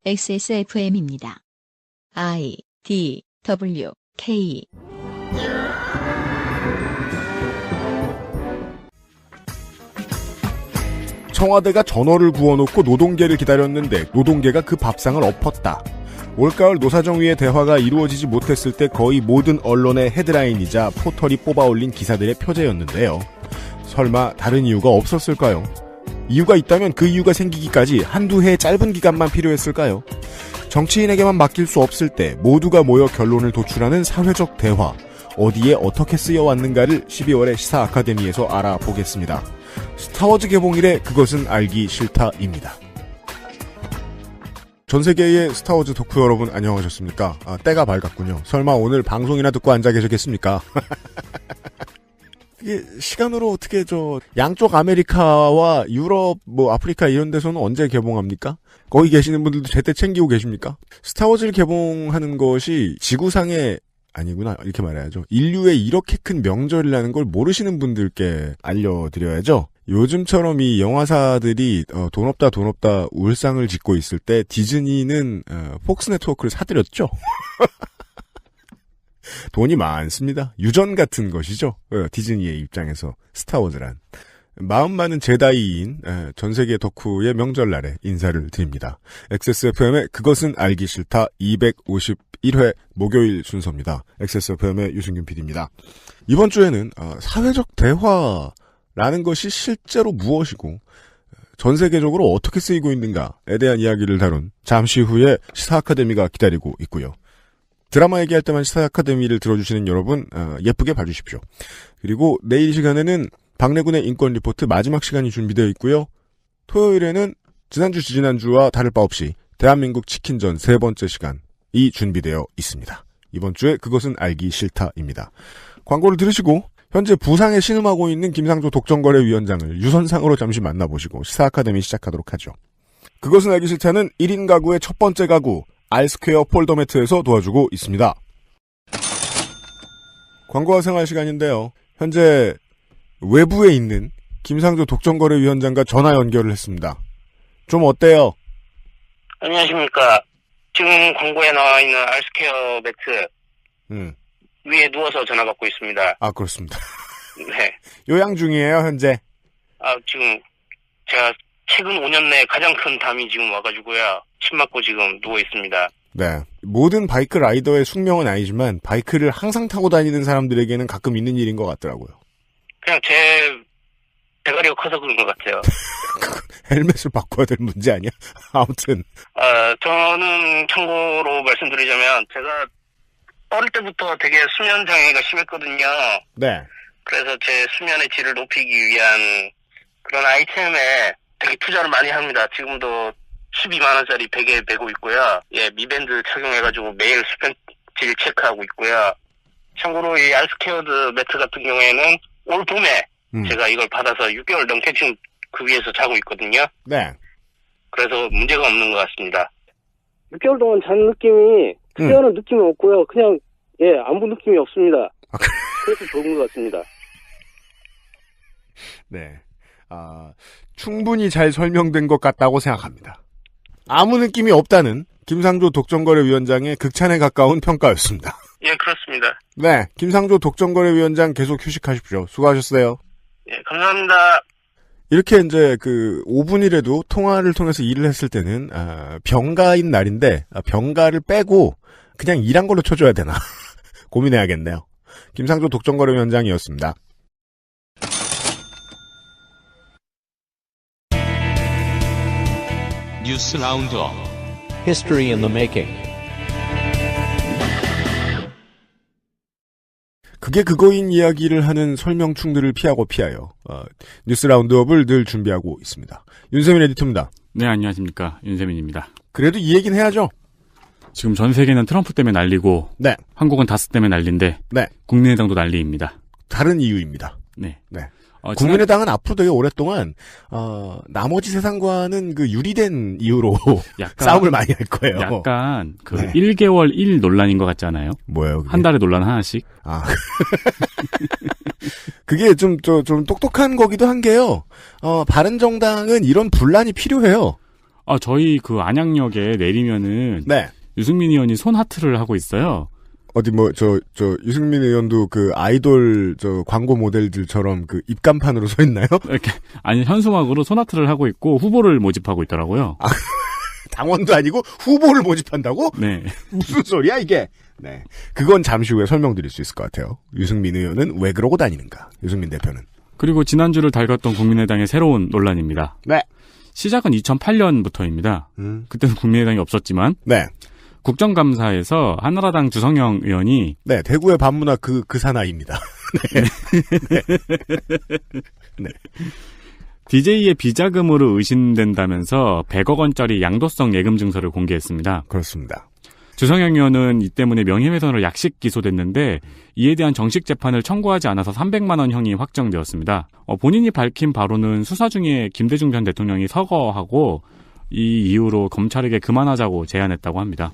XSFM입니다. I, D, W, K. 청와대가 전어를 구워놓고 노동계를 기다렸는데 노동계가 그 밥상을 엎었다. 올가을 노사정위의 대화가 이루어지지 못했을 때 거의 모든 언론의 헤드라인이자 포털이 뽑아올린 기사들의 표제였는데요. 설마 다른 이유가 없었을까요? 이유가 있다면 그 이유가 생기기까지 한두 해의 짧은 기간만 필요했을까요? 정치인에게만 맡길 수 없을 때 모두가 모여 결론을 도출하는 사회적 대화. 어디에 어떻게 쓰여왔는가를 12월의 시사 아카데미에서 알아보겠습니다. 스타워즈 개봉일에 그것은 알기 싫다입니다. 전 세계의 스타워즈 덕후 여러분 안녕하셨습니까? 때가 밝았군요. 설마 오늘 방송이나 듣고 앉아 계셨겠습니까? 이게 시간으로 어떻게 양쪽 아메리카와 유럽, 아프리카 이런 데서는 언제 개봉합니까? 거기 계시는 분들도 제때 챙기고 계십니까? 스타워즈를 개봉하는 것이 지구상의 아니구나 이렇게 말해야죠. 인류의 이렇게 큰 명절이라는 걸 모르시는 분들께 알려드려야죠. 요즘처럼 이 영화사들이 돈 없다 울상을 짓고 있을 때 디즈니는 폭스 네트워크를 사들였죠. 돈이 많습니다. 유전 같은 것이죠. 디즈니의 입장에서 스타워즈란. 마음 많은 제다이인 전 세계 덕후의 명절날에 인사를 드립니다. XSFM의 그것은 알기 싫다 251회 목요일 순서입니다. XSFM의 유승균 PD입니다. 이번 주에는 사회적 대화라는 것이 실제로 무엇이고 전 세계적으로 어떻게 쓰이고 있는가에 대한 이야기를 다룬 잠시 후에 시사 아카데미가 기다리고 있고요. 드라마 얘기할 때만 시사 아카데미를 들어주시는 여러분 예쁘게 봐주십시오. 그리고 내일 이 시간에는 박래군의 인권 리포트 마지막 시간이 준비되어 있고요. 토요일에는 지난주 지지난주와 다를 바 없이 대한민국 치킨전 세 번째 시간이 준비되어 있습니다. 이번 주에 그것은 알기 싫다입니다. 광고를 들으시고 현재 부상에 신음하고 있는 김상조 독점거래위원장을 유선상으로 잠시 만나보시고 시사 아카데미 시작하도록 하죠. 그것은 알기 싫다는 1인 가구의 첫 번째 가구 알스퀘어 폴더매트에서 도와주고 있습니다. 광고와 생활 시간인데요. 현재 외부에 있는 김상조 독점거래위원장과 전화 연결을 했습니다. 좀 어때요? 안녕하십니까. 지금 광고에 나와 있는 알스퀘어 매트 위에 누워서 전화 받고 있습니다. 아, 그렇습니다. 네. 요양 중이에요, 현재? 지금 제가 최근 5년 내에 가장 큰 담이 지금 와가지고요. 침 맞고 지금 누워 있습니다. 네. 모든 바이크 라이더의 숙명은 아니지만 바이크를 항상 타고 다니는 사람들에게는 가끔 있는 일인 것 같더라고요. 그냥 제 대가리가 커서 그런 것 같아요. 헬멧을 바꿔야 될 문제 아니야? 아무튼. 저는 참고로 말씀드리자면 제가 어릴 때부터 되게 수면 장애가 심했거든요. 네. 그래서 제 수면의 질을 높이기 위한 그런 아이템에 되게 투자를 많이 합니다. 지금도 12만원짜리 베개에 메고 있고요. 예, 미밴드 착용해가지고 매일 수면 질 체크하고 있고요. 참고로 이 알스퀘어드 매트 같은 경우에는 올 봄에 제가 이걸 받아서 6개월 넘게 지금 그 위에서 자고 있거든요. 네. 그래서 문제가 없는 것 같습니다. 6개월 동안 잔 느낌이 특별한 느낌이 없고요. 그냥 아무 느낌이 없습니다. 그래서 좋은 것 같습니다. 네. 충분히 잘 설명된 것 같다고 생각합니다. 아무 느낌이 없다는 김상조 독점거래위원장의 극찬에 가까운 평가였습니다. 예, 그렇습니다. 네, 김상조 독점거래위원장 계속 휴식하십시오. 수고하셨어요. 예, 감사합니다. 이렇게 이제 5분이라도 통화를 통해서 일을 했을 때는 병가인 날인데 병가를 빼고 그냥 일한 걸로 쳐줘야 되나 고민해야겠네요. 김상조 독점거래위원장이었습니다. 뉴스 라운드업 History in the Making. 그게 그거인 이야기를 하는 설명충들을 피하여 뉴스 라운드업을 늘 준비하고 있습니다. 윤세민 에디터입니다. 네, 안녕하십니까. 윤세민입니다. 그래도 이 얘기는 해야죠. 지금 전 세계는 트럼프 때문에 난리고 네. 한국은 다스 때문에 난리인데 네. 국민의당도 난리입니다. 다른 이유입니다. 네. 네. 국민의당은 앞으로 되게 오랫동안 나머지 세상과는 유리된 이유로 약간, 싸움을 많이 할 거예요. 약간 1개월 1 논란인 것 같지 않아요? 뭐예요? 그게? 한 달에 논란 하나씩. 그게 좀 똑똑한 거기도 한 게요. 바른정당은 이런 분란이 필요해요. 저희 그 안양역에 내리면은 네. 유승민 의원이 손 하트를 하고 있어요. 어디 유승민 의원도 그 아이돌 광고 모델들처럼 그 입간판으로 서 있나요? 이렇게 아니 현수막으로 손 하트를 하고 있고 후보를 모집하고 있더라고요. 당원도 아니고 후보를 모집한다고? 네. 무슨 소리야 이게? 네. 그건 잠시 후에 설명드릴 수 있을 것 같아요. 유승민 의원은 왜 그러고 다니는가? 유승민 대표는. 그리고 지난주를 달궜던 국민의당의 새로운 논란입니다. 네. 시작은 2008년부터입니다. 그때는 국민의당이 없었지만. 네. 국정감사에서 한나라당 주성영 의원이 네, 대구의 반문화 그 사나이입니다. 네. 네. DJ의 비자금으로 의심된다면서 100억 원짜리 양도성 예금 증서를 공개했습니다. 그렇습니다. 주성영 의원은 이 때문에 명예훼손으로 약식 기소됐는데 이에 대한 정식 재판을 청구하지 않아서 300만 원 형이 확정되었습니다. 본인이 밝힌 바로는 수사 중에 김대중 전 대통령이 서거하고 이 이후로 검찰에게 그만하자고 제안했다고 합니다.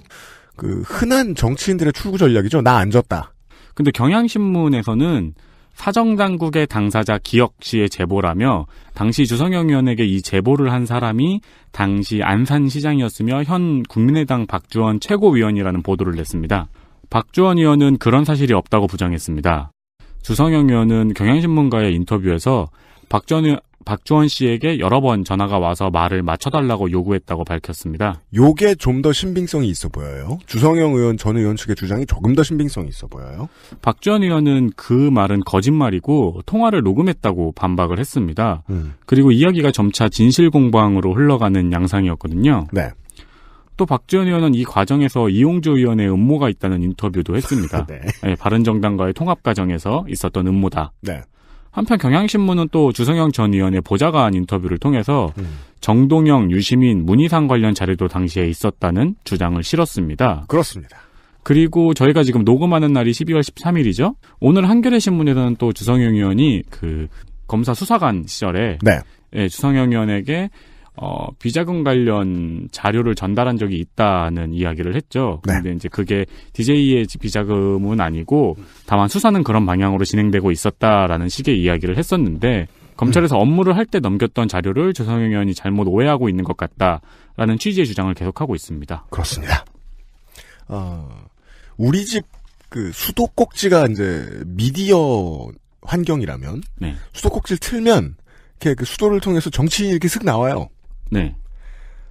그 흔한 정치인들의 출구 전략이죠. 나 안 졌다. 근데 경향신문에서는 사정당국의 당사자 기혁 씨의 제보라며 당시 주성영 의원에게 이 제보를 한 사람이 당시 안산시장이었으며 현 국민의당 박주원 최고위원이라는 보도를 냈습니다. 박주원 의원은 그런 사실이 없다고 부정했습니다. 주성영 의원은 경향신문과의 인터뷰에서 박주원 씨에게 여러 번 전화가 와서 말을 맞춰달라고 요구했다고 밝혔습니다. 요게 좀 더 신빙성이 있어 보여요. 주성영 의원 전 의원 측의 주장이 조금 더 신빙성이 있어 보여요. 박주원 의원은 그 말은 거짓말이고 통화를 녹음했다고 반박을 했습니다. 그리고 이야기가 점차 진실공방으로 흘러가는 양상이었거든요. 네. 또 박주원 의원은 이 과정에서 이용주 의원의 음모가 있다는 인터뷰도 했습니다. 네. 네, 바른정당과의 통합 과정에서 있었던 음모다. 네. 한편 경향신문은 또 주성영 전 의원의 보좌관 인터뷰를 통해서 정동영, 유시민, 문희상 관련 자료도 당시에 있었다는 주장을 실었습니다. 그렇습니다. 그리고 저희가 지금 녹음하는 날이 12월 13일이죠. 오늘 한겨레 신문에서는 또 주성영 의원이 그 검사 수사관 시절에 네. 예, 주성영 의원에게 비자금 관련 자료를 전달한 적이 있다는 이야기를 했죠. 그런데 이제 그게 DJ의 비자금은 아니고 다만 수사는 그런 방향으로 진행되고 있었다라는 식의 이야기를 했었는데 검찰에서 업무를 할 때 넘겼던 자료를 주성영 의원이 잘못 오해하고 있는 것 같다라는 취지의 주장을 계속하고 있습니다. 그렇습니다. 우리 집 그 수도꼭지가 이제 미디어 환경이라면 네. 수도꼭지를 틀면 이렇게 그 수도를 통해서 정치인이 이렇게 슥 나와요. 네.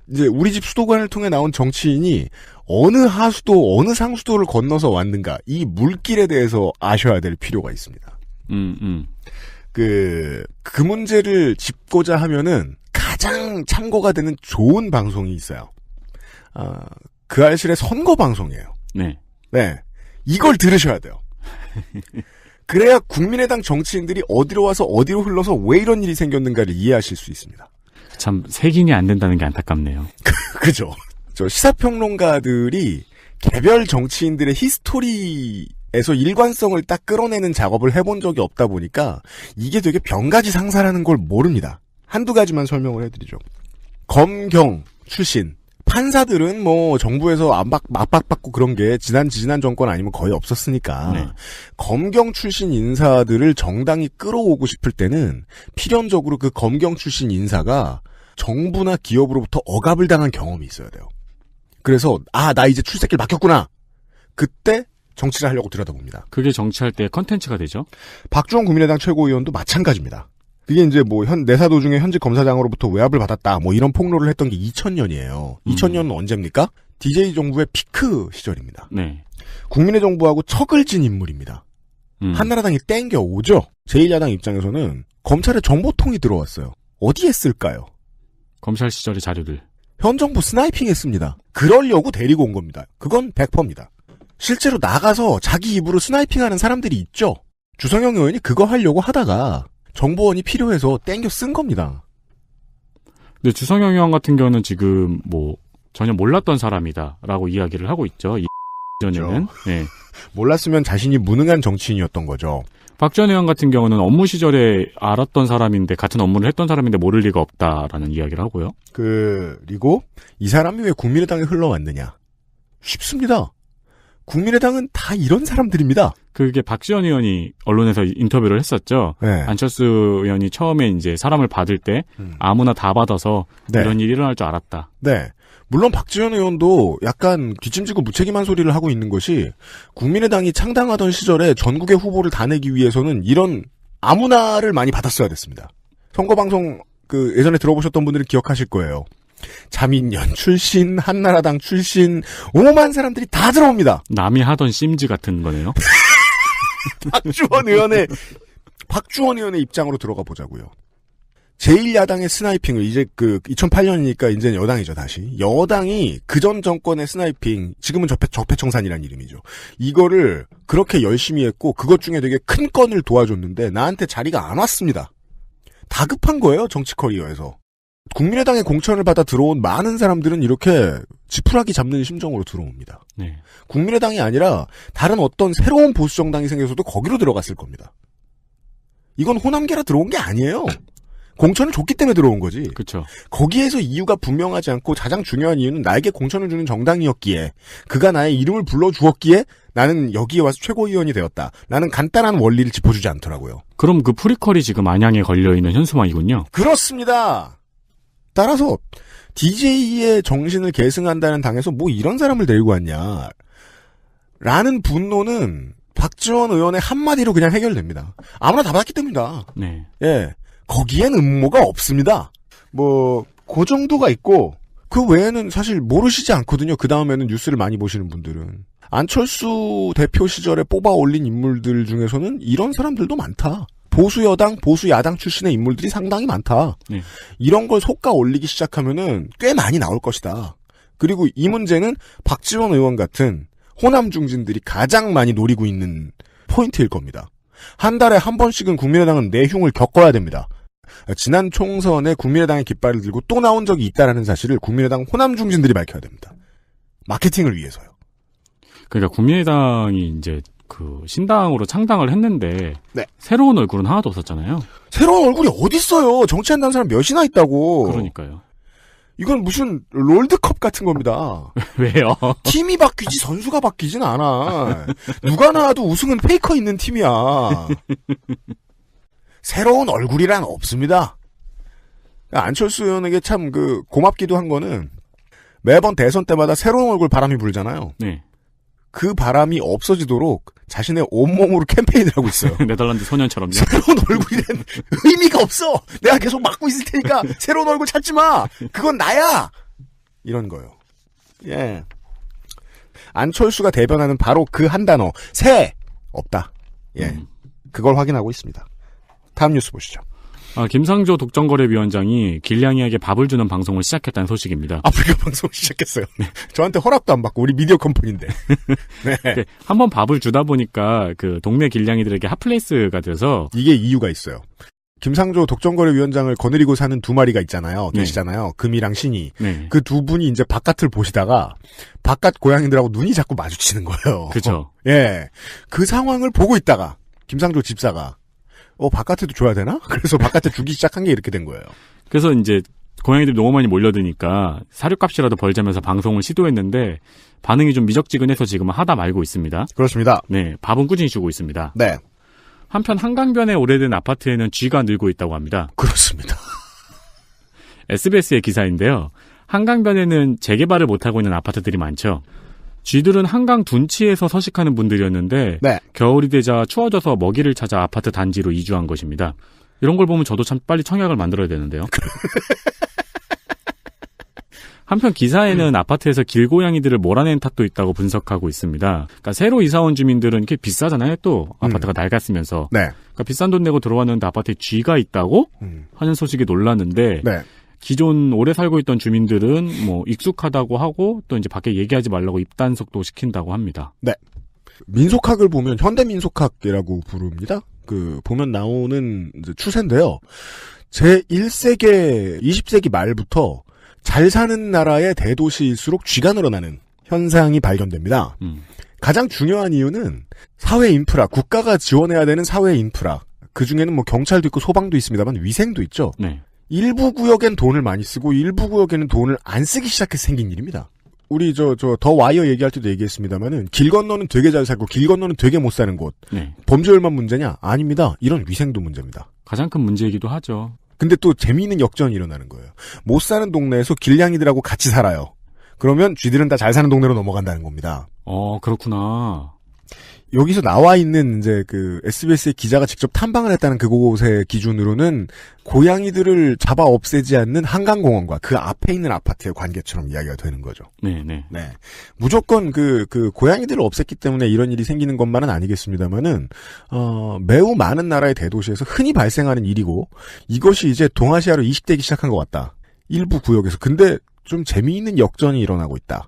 이제 우리 집 수도관을 통해 나온 정치인이 어느 하수도, 어느 상수도를 건너서 왔는가, 이 물길에 대해서 아셔야 될 필요가 있습니다. 그 문제를 짚고자 하면은 가장 참고가 되는 좋은 방송이 있어요. 그 알실의 선거 방송이에요. 네. 네. 이걸 들으셔야 돼요. 그래야 국민의당 정치인들이 어디로 와서 어디로 흘러서 왜 이런 일이 생겼는가를 이해하실 수 있습니다. 참 색인이 안 된다는 게 안타깝네요. 그죠. 저 시사평론가들이 개별 정치인들의 히스토리에서 일관성을 딱 끌어내는 작업을 해본 적이 없다 보니까 이게 되게 변가지 상사라는 걸 모릅니다. 한두 가지만 설명을 해드리죠. 검경 출신 판사들은 뭐 정부에서 압박받고 그런 게 지난 정권 아니면 거의 없었으니까 네. 검경 출신 인사들을 정당이 끌어오고 싶을 때는 필연적으로 그 검경 출신 인사가 정부나 기업으로부터 억압을 당한 경험이 있어야 돼요. 그래서 나 이제 출세길 막혔구나. 그때 정치를 하려고 들여다봅니다. 그게 정치할 때 컨텐츠가 되죠. 박주원 국민의당 최고위원도 마찬가지입니다. 그게 이제 뭐 내사도 중에 현직 검사장으로부터 외압을 받았다 뭐 이런 폭로를 했던 게 2000년이에요. 2000년은 언제입니까? DJ 정부의 피크 시절입니다. 네. 국민의 정부하고 척을 진 인물입니다. 한나라당이 땡겨오죠. 제1야당 입장에서는 검찰에 정보통이 들어왔어요. 어디에 쓸까요? 검찰 시절의 자료들. 현 정부 스나이핑 했습니다. 그러려고 데리고 온 겁니다. 그건 100%입니다. 실제로 나가서 자기 입으로 스나이핑하는 사람들이 있죠. 주성영 의원이 그거 하려고 하다가 정보원이 필요해서 땡겨 쓴 겁니다. 근데 주성영 의원 같은 경우는 지금 뭐 전혀 몰랐던 사람이다라고 이야기를 하고 있죠. 이전에는. 네. 몰랐으면 자신이 무능한 정치인이었던 거죠. 박 전 의원 같은 경우는 업무 시절에 알았던 사람인데 같은 업무를 했던 사람인데 모를 리가 없다라는 이야기를 하고요. 그리고 이 사람이 왜 국민의당에 흘러왔느냐? 쉽습니다. 국민의당은 다 이런 사람들입니다. 그게 박지원 의원이 언론에서 인터뷰를 했었죠. 네. 안철수 의원이 처음에 이제 사람을 받을 때 아무나 다 받아서 네. 이런 일이 일어날 줄 알았다. 네. 물론 박지원 의원도 약간 뒷짐지고 무책임한 소리를 하고 있는 것이 국민의당이 창당하던 시절에 전국의 후보를 다 내기 위해서는 이런 아무나를 많이 받았어야 됐습니다. 선거방송 예전에 들어보셨던 분들은 기억하실 거예요. 자민련 출신, 한나라당 출신, 오만 사람들이 다 들어옵니다. 남이 하던 심즈 같은 거네요. 박주원 의원의 입장으로 들어가 보자고요. 제1야당의 스나이핑을 이제 2008년이니까 이제 여당이죠, 다시. 여당이 그전 정권의 스나이핑, 지금은 적폐청산이라는 이름이죠. 이거를 그렇게 열심히 했고, 그것 중에 되게 큰 건을 도와줬는데, 나한테 자리가 안 왔습니다. 다급한 거예요, 정치 커리어에서. 국민의당의 공천을 받아 들어온 많은 사람들은 이렇게 지푸라기 잡는 심정으로 들어옵니다. 네. 국민의당이 아니라 다른 어떤 새로운 보수정당이 생겨서도 거기로 들어갔을 겁니다. 이건 호남계라 들어온 게 아니에요. 공천을 줬기 때문에 들어온 거지. 그렇죠. 거기에서 이유가 분명하지 않고 가장 중요한 이유는 나에게 공천을 주는 정당이었기에 그가 나의 이름을 불러주었기에 나는 여기에 와서 최고위원이 되었다. 라는 간단한 원리를 짚어주지 않더라고요. 그럼 그 프리퀄이 지금 안양에 걸려있는 현수막이군요. 그렇습니다. 따라서 DJ의 정신을 계승한다는 당에서 뭐 이런 사람을 데리고 왔냐 라는 분노는 박지원 의원의 한마디로 그냥 해결됩니다. 아무나 다 받았기 때문이다. 네. 예. 거기엔 음모가 없습니다. 그 정도가 있고, 그 외에는 사실 모르시지 않거든요. 그 다음에는 뉴스를 많이 보시는 분들은. 안철수 대표 시절에 뽑아 올린 인물들 중에서는 이런 사람들도 많다. 보수여당, 보수야당 출신의 인물들이 상당히 많다. 네. 이런 걸 속가 올리기 시작하면은 꽤 많이 나올 것이다. 그리고 이 문제는 박지원 의원 같은 호남 중진들이 가장 많이 노리고 있는 포인트일 겁니다. 한 달에 한 번씩은 국민의당은 내흉을 겪어야 됩니다. 지난 총선에 국민의당의 깃발을 들고 또 나온 적이 있다라는 사실을 국민의당 호남 중진들이 밝혀야 됩니다. 마케팅을 위해서요. 그러니까 국민의당이 이제 신당으로 창당을 했는데 네. 새로운 얼굴은 하나도 없었잖아요. 새로운 얼굴이 어디 있어요? 정치한다는 사람 몇이나 있다고. 그러니까요. 이건 무슨 롤드컵 같은 겁니다. 왜요? 팀이 바뀌지 선수가 바뀌진 않아. 누가 나와도 우승은 페이커 있는 팀이야. 새로운 얼굴이란 없습니다. 안철수 의원에게 참 고맙기도 한 거는 매번 대선 때마다 새로운 얼굴 바람이 불잖아요. 네. 그 바람이 없어지도록 자신의 온몸으로 캠페인을 하고 있어요. 네덜란드 소년처럼요. 새로운 얼굴이란 의미가 없어. 내가 계속 막고 있을 테니까 새로운 얼굴 찾지 마. 그건 나야. 이런 거요. 예. 안철수가 대변하는 바로 그 한 단어 새 없다. 예. 그걸 확인하고 있습니다. 다음 뉴스 보시죠. 김상조 독점거래위원장이 길냥이에게 밥을 주는 방송을 시작했다는 소식입니다. 아프리카 방송 시작했어요. 네. 저한테 허락도 안 받고 우리 미디어 컴퍼니인데. 네. 한번 밥을 주다 보니까 동네 길냥이들에게 핫플레이스가 돼서 이게 이유가 있어요. 김상조 독점거래위원장을 거느리고 사는 두 마리가 있잖아요. 계시잖아요. 금이랑 신이. 네. 그 두 분이 이제 바깥을 보시다가 바깥 고양이들하고 눈이 자꾸 마주치는 거예요. 그렇죠. 예. 그 상황을 보고 있다가 김상조 집사가 바깥에도 줘야 되나? 그래서 바깥에 주기 시작한 게 이렇게 된 거예요. 그래서 이제 고양이들이 너무 많이 몰려드니까 사료값이라도 벌자면서 방송을 시도했는데 반응이 좀 미적지근해서 지금은 하다 말고 있습니다. 그렇습니다. 네, 밥은 꾸준히 주고 있습니다. 네. 한편 한강변의 오래된 아파트에는 쥐가 늘고 있다고 합니다. 그렇습니다. SBS의 기사인데요. 한강변에는 재개발을 못하고 있는 아파트들이 많죠. 쥐들은 한강 둔치에서 서식하는 분들이었는데 네. 겨울이 되자 추워져서 먹이를 찾아 아파트 단지로 이주한 것입니다. 이런 걸 보면 저도 참 빨리 청약을 만들어야 되는데요. 한편 기사에는 아파트에서 길고양이들을 몰아낸 탓도 있다고 분석하고 있습니다. 그러니까 새로 이사온 주민들은 이렇게 비싸잖아요. 또 아파트가 낡았으면서. 네. 그러니까 비싼 돈 내고 들어왔는데 아파트에 쥐가 있다고 하는 소식에 놀랐는데 네. 기존 오래 살고 있던 주민들은 익숙하다고 하고 또 이제 밖에 얘기하지 말라고 입단속도 시킨다고 합니다. 네. 민속학을 보면 현대민속학이라고 부릅니다. 보면 나오는 추세인데요. 제1세기, 20세기 말부터 잘 사는 나라의 대도시일수록 쥐가 늘어나는 현상이 발견됩니다. 가장 중요한 이유는 사회 인프라, 국가가 지원해야 되는 사회 인프라. 그 중에는 경찰도 있고 소방도 있습니다만 위생도 있죠. 네. 일부 구역엔 돈을 많이 쓰고 일부 구역에는 돈을 안 쓰기 시작해서 생긴 일입니다. 우리 더 와이어 얘기할 때도 얘기했습니다만은 길 건너는 되게 잘 살고 길 건너는 되게 못 사는 곳. 네. 범죄율만 문제냐? 아닙니다. 이런 위생도 문제입니다. 가장 큰 문제이기도 하죠. 근데 또 재미있는 역전이 일어나는 거예요. 못 사는 동네에서 길냥이들하고 같이 살아요. 그러면 쥐들은 다 잘 사는 동네로 넘어간다는 겁니다. 그렇구나. 여기서 나와 있는 이제 그 SBS의 기자가 직접 탐방을 했다는 그곳의 기준으로는 고양이들을 잡아 없애지 않는 한강공원과 그 앞에 있는 아파트의 관계처럼 이야기가 되는 거죠. 네네. 네. 무조건 그 고양이들을 없앴기 때문에 이런 일이 생기는 것만은 아니겠습니다만은, 매우 많은 나라의 대도시에서 흔히 발생하는 일이고, 이것이 이제 동아시아로 이식되기 시작한 것 같다. 일부 구역에서. 근데 좀 재미있는 역전이 일어나고 있다.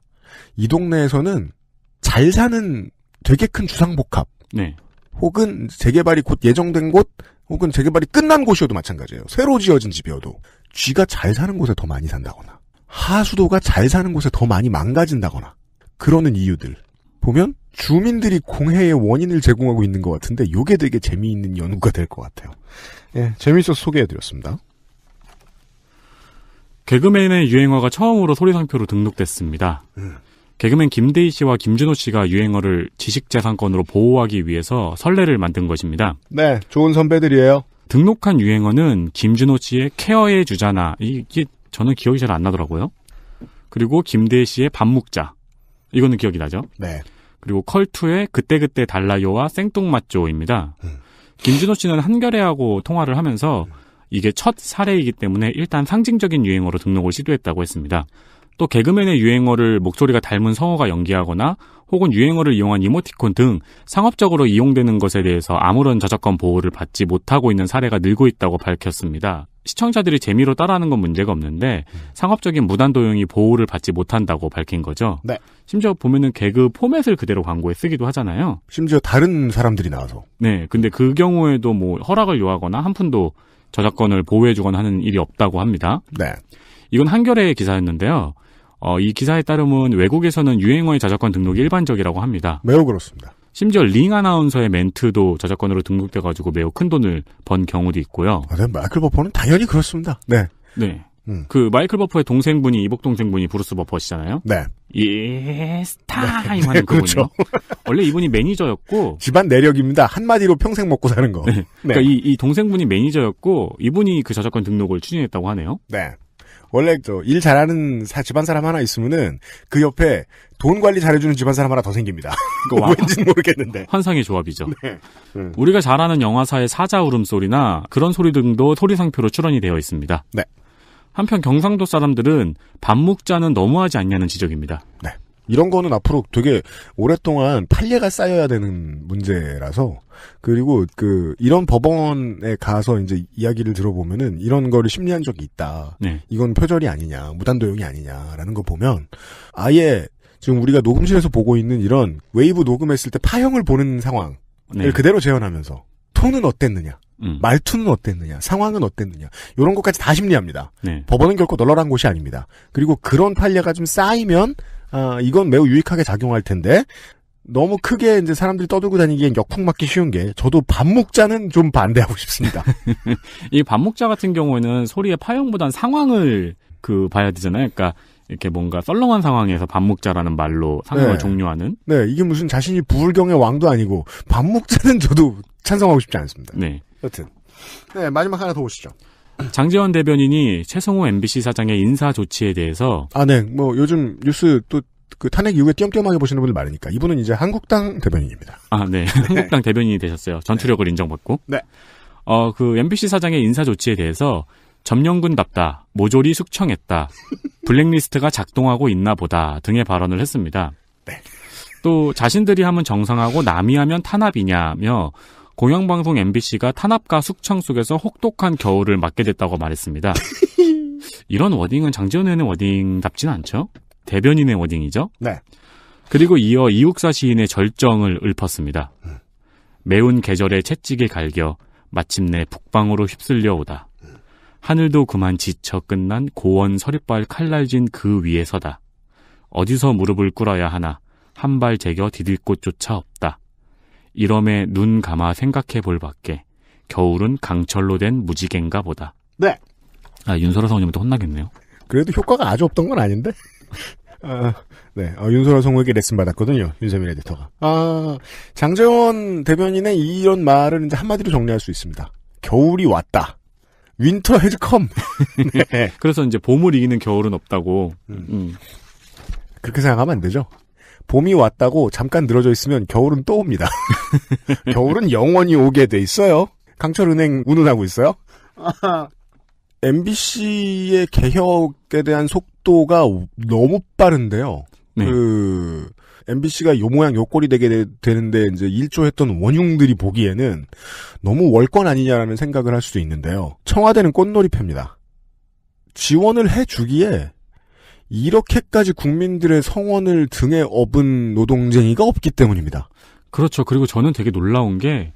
이 동네에서는 잘 사는 되게 큰 주상복합. 네. 혹은 재개발이 곧 예정된 곳, 혹은 재개발이 끝난 곳이어도 마찬가지예요. 새로 지어진 집이어도 쥐가 잘 사는 곳에 더 많이 산다거나 하수도가 잘 사는 곳에 더 많이 망가진다거나 그러는 이유들 보면 주민들이 공해의 원인을 제공하고 있는 것 같은데 이게 되게 재미있는 연구가 될 것 같아요. 예, 재미있어서 소개해드렸습니다. 개그맨의 유행어가 처음으로 소리상표로 등록됐습니다. 개그맨 김대희 씨와 김준호 씨가 유행어를 지식재산권으로 보호하기 위해서 선례를 만든 것입니다. 네, 좋은 선배들이에요. 등록한 유행어는 김준호 씨의 케어해 주잖아. 이게 저는 기억이 잘 안 나더라고요. 그리고 김대희 씨의 밥 먹자. 이거는 기억이 나죠. 네. 그리고 컬투의 그때그때 달라요와 생뚱맞죠입니다. 김준호 씨는 한겨레하고 통화를 하면서 이게 첫 사례이기 때문에 일단 상징적인 유행어로 등록을 시도했다고 했습니다. 또 개그맨의 유행어를 목소리가 닮은 성우가 연기하거나 혹은 유행어를 이용한 이모티콘 등 상업적으로 이용되는 것에 대해서 아무런 저작권 보호를 받지 못하고 있는 사례가 늘고 있다고 밝혔습니다. 시청자들이 재미로 따라하는 건 문제가 없는데 상업적인 무단 도용이 보호를 받지 못한다고 밝힌 거죠. 네. 심지어 보면은 개그 포맷을 그대로 광고에 쓰기도 하잖아요. 심지어 다른 사람들이 나와서. 네. 근데 그 경우에도 뭐 허락을 요하거나 한 푼도 저작권을 보호해주거나 하는 일이 없다고 합니다. 네. 이건 한겨레의 기사였는데요. 이 기사에 따르면 외국에서는 유행어의 저작권 등록이 일반적이라고 합니다. 매우 그렇습니다. 심지어 링 아나운서의 멘트도 저작권으로 등록돼가지고 매우 큰 돈을 번 경우도 있고요. 네, 마이클 버퍼는 당연히 그렇습니다. 네. 네. 그 마이클 버퍼의 동생분이 이복 동생분이 브루스 버퍼시잖아요. 네. 예스 타임 하는 그분이요. 그렇죠. 원래 이분이 매니저였고 집안 내력입니다. 한마디로 평생 먹고 사는 거. 네. 네. 그러니까 이 동생분이 매니저였고 이분이 그 저작권 등록을 추진했다고 하네요. 네. 원래 일 잘하는 집안 사람 하나 있으면은 그 옆에 돈 관리 잘해주는 집안 사람 하나 더 생깁니다. 왠지는 모르겠는데. 환상의 조합이죠. 네. 우리가 잘 아는 영화사의 사자 울음소리나 그런 소리 등도 소리상표로 출원이 되어 있습니다. 네. 한편 경상도 사람들은 밥 먹자는 너무하지 않냐는 지적입니다. 네. 이런 거는 앞으로 되게 오랫동안 판례가 쌓여야 되는 문제라서, 그리고 이런 법원에 가서 이제 이야기를 들어보면은 이런 거를 심리한 적이 있다. 네. 이건 표절이 아니냐, 무단도용이 아니냐라는 거 보면 아예 지금 우리가 녹음실에서 보고 있는 이런 웨이브 녹음했을 때 파형을 보는 상황을 네. 그대로 재현하면서 톤은 어땠느냐, 말투는 어땠느냐, 상황은 어땠느냐, 이런 것까지 다 심리합니다. 네. 법원은 결코 널널한 곳이 아닙니다. 그리고 그런 판례가 좀 쌓이면 이건 매우 유익하게 작용할 텐데, 너무 크게 이제 사람들이 떠들고 다니기엔 역풍 맞기 쉬운 게, 저도 밥 먹자는 좀 반대하고 싶습니다. 이 밥 먹자 같은 경우에는 소리의 파형보단 상황을 봐야 되잖아요. 그러니까 이렇게 뭔가 썰렁한 상황에서 밥 먹자라는 말로 상황을 네. 종료하는. 네, 이게 무슨 자신이 부울경의 왕도 아니고 밥 먹자는 저도 찬성하고 싶지 않습니다. 네. 여튼 네, 마지막 하나 더 보시죠. 장지원 대변인이 최성호 MBC 사장의 인사 조치에 대해서 네, 뭐 요즘 뉴스 또 탄핵 이후에 띄엄띄엄하게 보시는 분들 많으니까 이분은 이제 한국당 대변인입니다. 네. 한국당 대변인이 되셨어요. 전투력을 인정받고. 네. 그 MBC 사장의 인사 조치에 대해서 점령군답다, 모조리 숙청했다, 블랙리스트가 작동하고 있나 보다 등의 발언을 했습니다. 네. 또 자신들이 하면 정상하고 남이 하면 탄압이냐며 공영방송 MBC가 탄압과 숙청 속에서 혹독한 겨울을 맞게 됐다고 말했습니다. 이런 워딩은 장지원 의원의 워딩답지는 않죠? 대변인의 워딩이죠? 네. 그리고 이어 이육사 시인의 절정을 읊었습니다. 매운 계절에 채찍이 갈겨 마침내 북방으로 휩쓸려 오다. 하늘도 그만 지쳐 끝난 고원 서릿발 칼날진 그 위에 서다. 어디서 무릎을 꿇어야 하나 한 발 제겨 디딜 곳조차 없다. 이러매 눈 감아 생각해 볼 밖에 겨울은 강철로 된 무지개인가 보다. 네. 윤설아 성우님한테 혼나겠네요. 그래도 효과가 아주 없던 건 아닌데. 네, 윤소라 성우에게 레슨 받았거든요. 윤세민 에디터가. 장재원 대변인의 이런 말을 이제 한마디로 정리할 수 있습니다. 겨울이 왔다. 윈터 헤즈 컴. 네. 그래서 이제 봄을 이기는 겨울은 없다고. 그렇게 생각하면 안 되죠. 봄이 왔다고 잠깐 늘어져 있으면 겨울은 또 옵니다. 겨울은 영원히 오게 돼 있어요. 강철은행 운운하고 있어요. MBC의 개혁에 대한 속도가 너무 빠른데요. 네. MBC가 요 모양 요 꼴이 되는데 이제 일조했던 원흉들이 보기에는 너무 월권 아니냐라는 생각을 할 수도 있는데요. 청와대는 꽃놀이패입니다. 지원을 해주기에 이렇게까지 국민들의 성원을 등에 업은 노동쟁이가 없기 때문입니다. 그렇죠. 그리고 저는 되게 놀라운 게